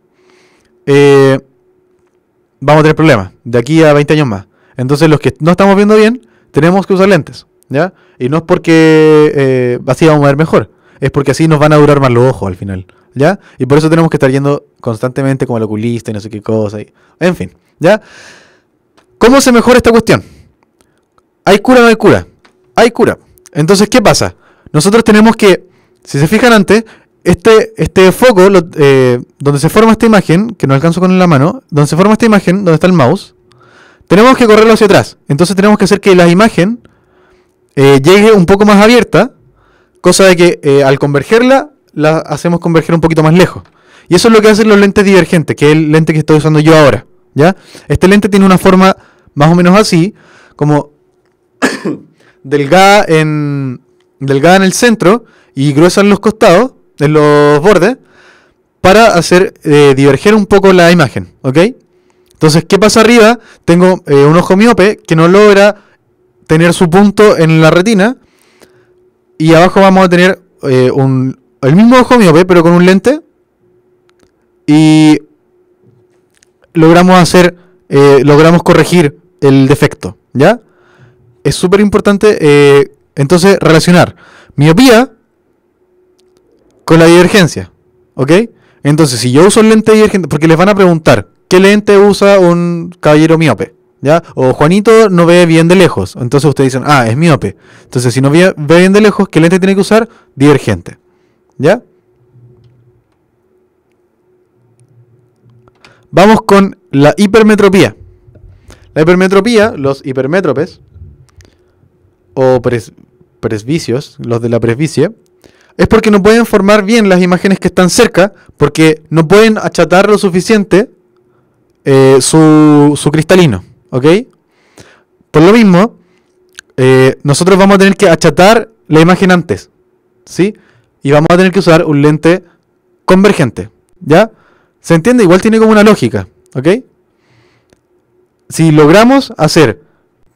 vamos a tener problemas de aquí a 20 años más. Entonces, los que no estamos viendo bien, tenemos que usar lentes, ¿ya? Y no es porque así vamos a ver mejor, es porque así nos van a durar más los ojos al final, ¿ya? Y por eso tenemos que estar yendo constantemente como al oculista y no sé qué cosa. En fin, ¿ya? ¿Cómo se mejora esta cuestión? ¿Hay cura o no hay cura? Hay cura. Entonces, ¿qué pasa? Nosotros tenemos que, si se fijan antes, este foco, donde se forma esta imagen, que no alcanzo con la mano, donde se forma esta imagen, donde está el mouse, tenemos que correrlo hacia atrás. Entonces tenemos que hacer que la imagen llegue un poco más abierta, cosa de que al convergerla, la hacemos converger un poquito más lejos. Y eso es lo que hacen los lentes divergentes, que es el lente que estoy usando yo ahora, ¿ya? Este lente tiene una forma más o menos así, como delgada en el centro y gruesa en los costados, en los bordes, para hacer diverger un poco la imagen, ¿ok? Entonces, ¿qué pasa arriba? Tengo un ojo miope que no logra tener su punto en la retina, y abajo vamos a tener el mismo ojo miope, pero con un lente, y logramos corregir el defecto, ¿ya? Es súper importante, entonces, relacionar miopía con la divergencia, ¿ok? Entonces, si yo uso el lente divergente, porque les van a preguntar, ¿qué lente usa un caballero miope? ¿Ya? O Juanito no ve bien de lejos. Entonces ustedes dicen, es miope. Entonces, si no ve bien de lejos, ¿qué lente tiene que usar? Divergente. ¿Ya? Vamos con la hipermetropía. La hipermetropía, los hipermétropes, o presbicios, los de la presbicie, es porque no pueden formar bien las imágenes que están cerca, porque no pueden achatar lo suficiente su cristalino, ¿ok? Por lo mismo, nosotros vamos a tener que achatar la imagen antes, ¿sí? Y vamos a tener que usar un lente convergente, ¿ya? ¿Se entiende? Igual tiene como una lógica, ¿ok? Si logramos hacer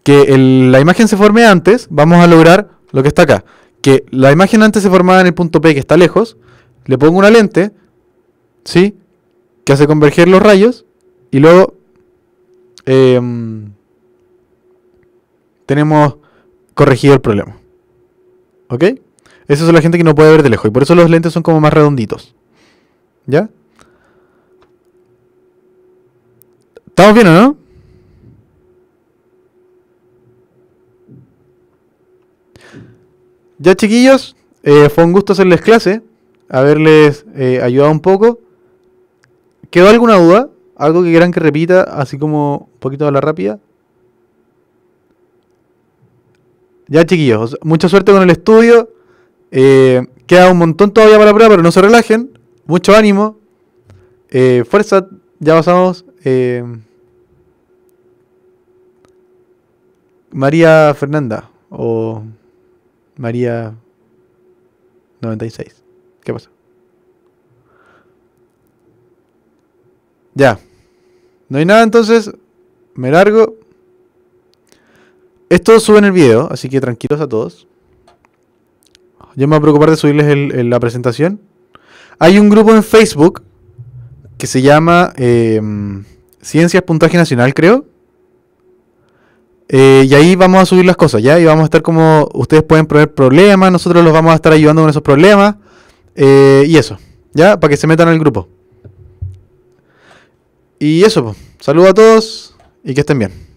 que la imagen se forme antes, vamos a lograr lo que está acá. Que la imagen antes se formaba en el punto P, que está lejos, le pongo una lente, ¿sí? Que hace converger los rayos, y luego tenemos corregido el problema. ¿Ok? Esa es la gente que no puede ver de lejos, y por eso los lentes son como más redonditos. ¿Ya? ¿Estamos bien o no? Ya, chiquillos, fue un gusto hacerles clase, haberles ayudado un poco. ¿Quedó alguna duda? ¿Algo que quieran que repita, así como un poquito a la rápida? Ya, chiquillos, mucha suerte con el estudio. Queda un montón todavía para la prueba, pero no se relajen. Mucho ánimo. Fuerza, ya pasamos. María Fernanda o María 96. ¿Qué pasa? Ya. No hay nada, entonces Me largo. Esto sube en el video, así que tranquilos a todos. Yo me voy a preocupar de subirles la presentación. Hay un grupo en Facebook que se llama Ciencias Puntaje Nacional, creo. Y ahí vamos a subir las cosas, ¿ya? Y vamos a estar como... Ustedes pueden poner problemas, nosotros los vamos a estar ayudando con esos problemas. Y eso, ¿ya? Para que se metan al grupo. Y eso, pues. Saludos a todos y que estén bien.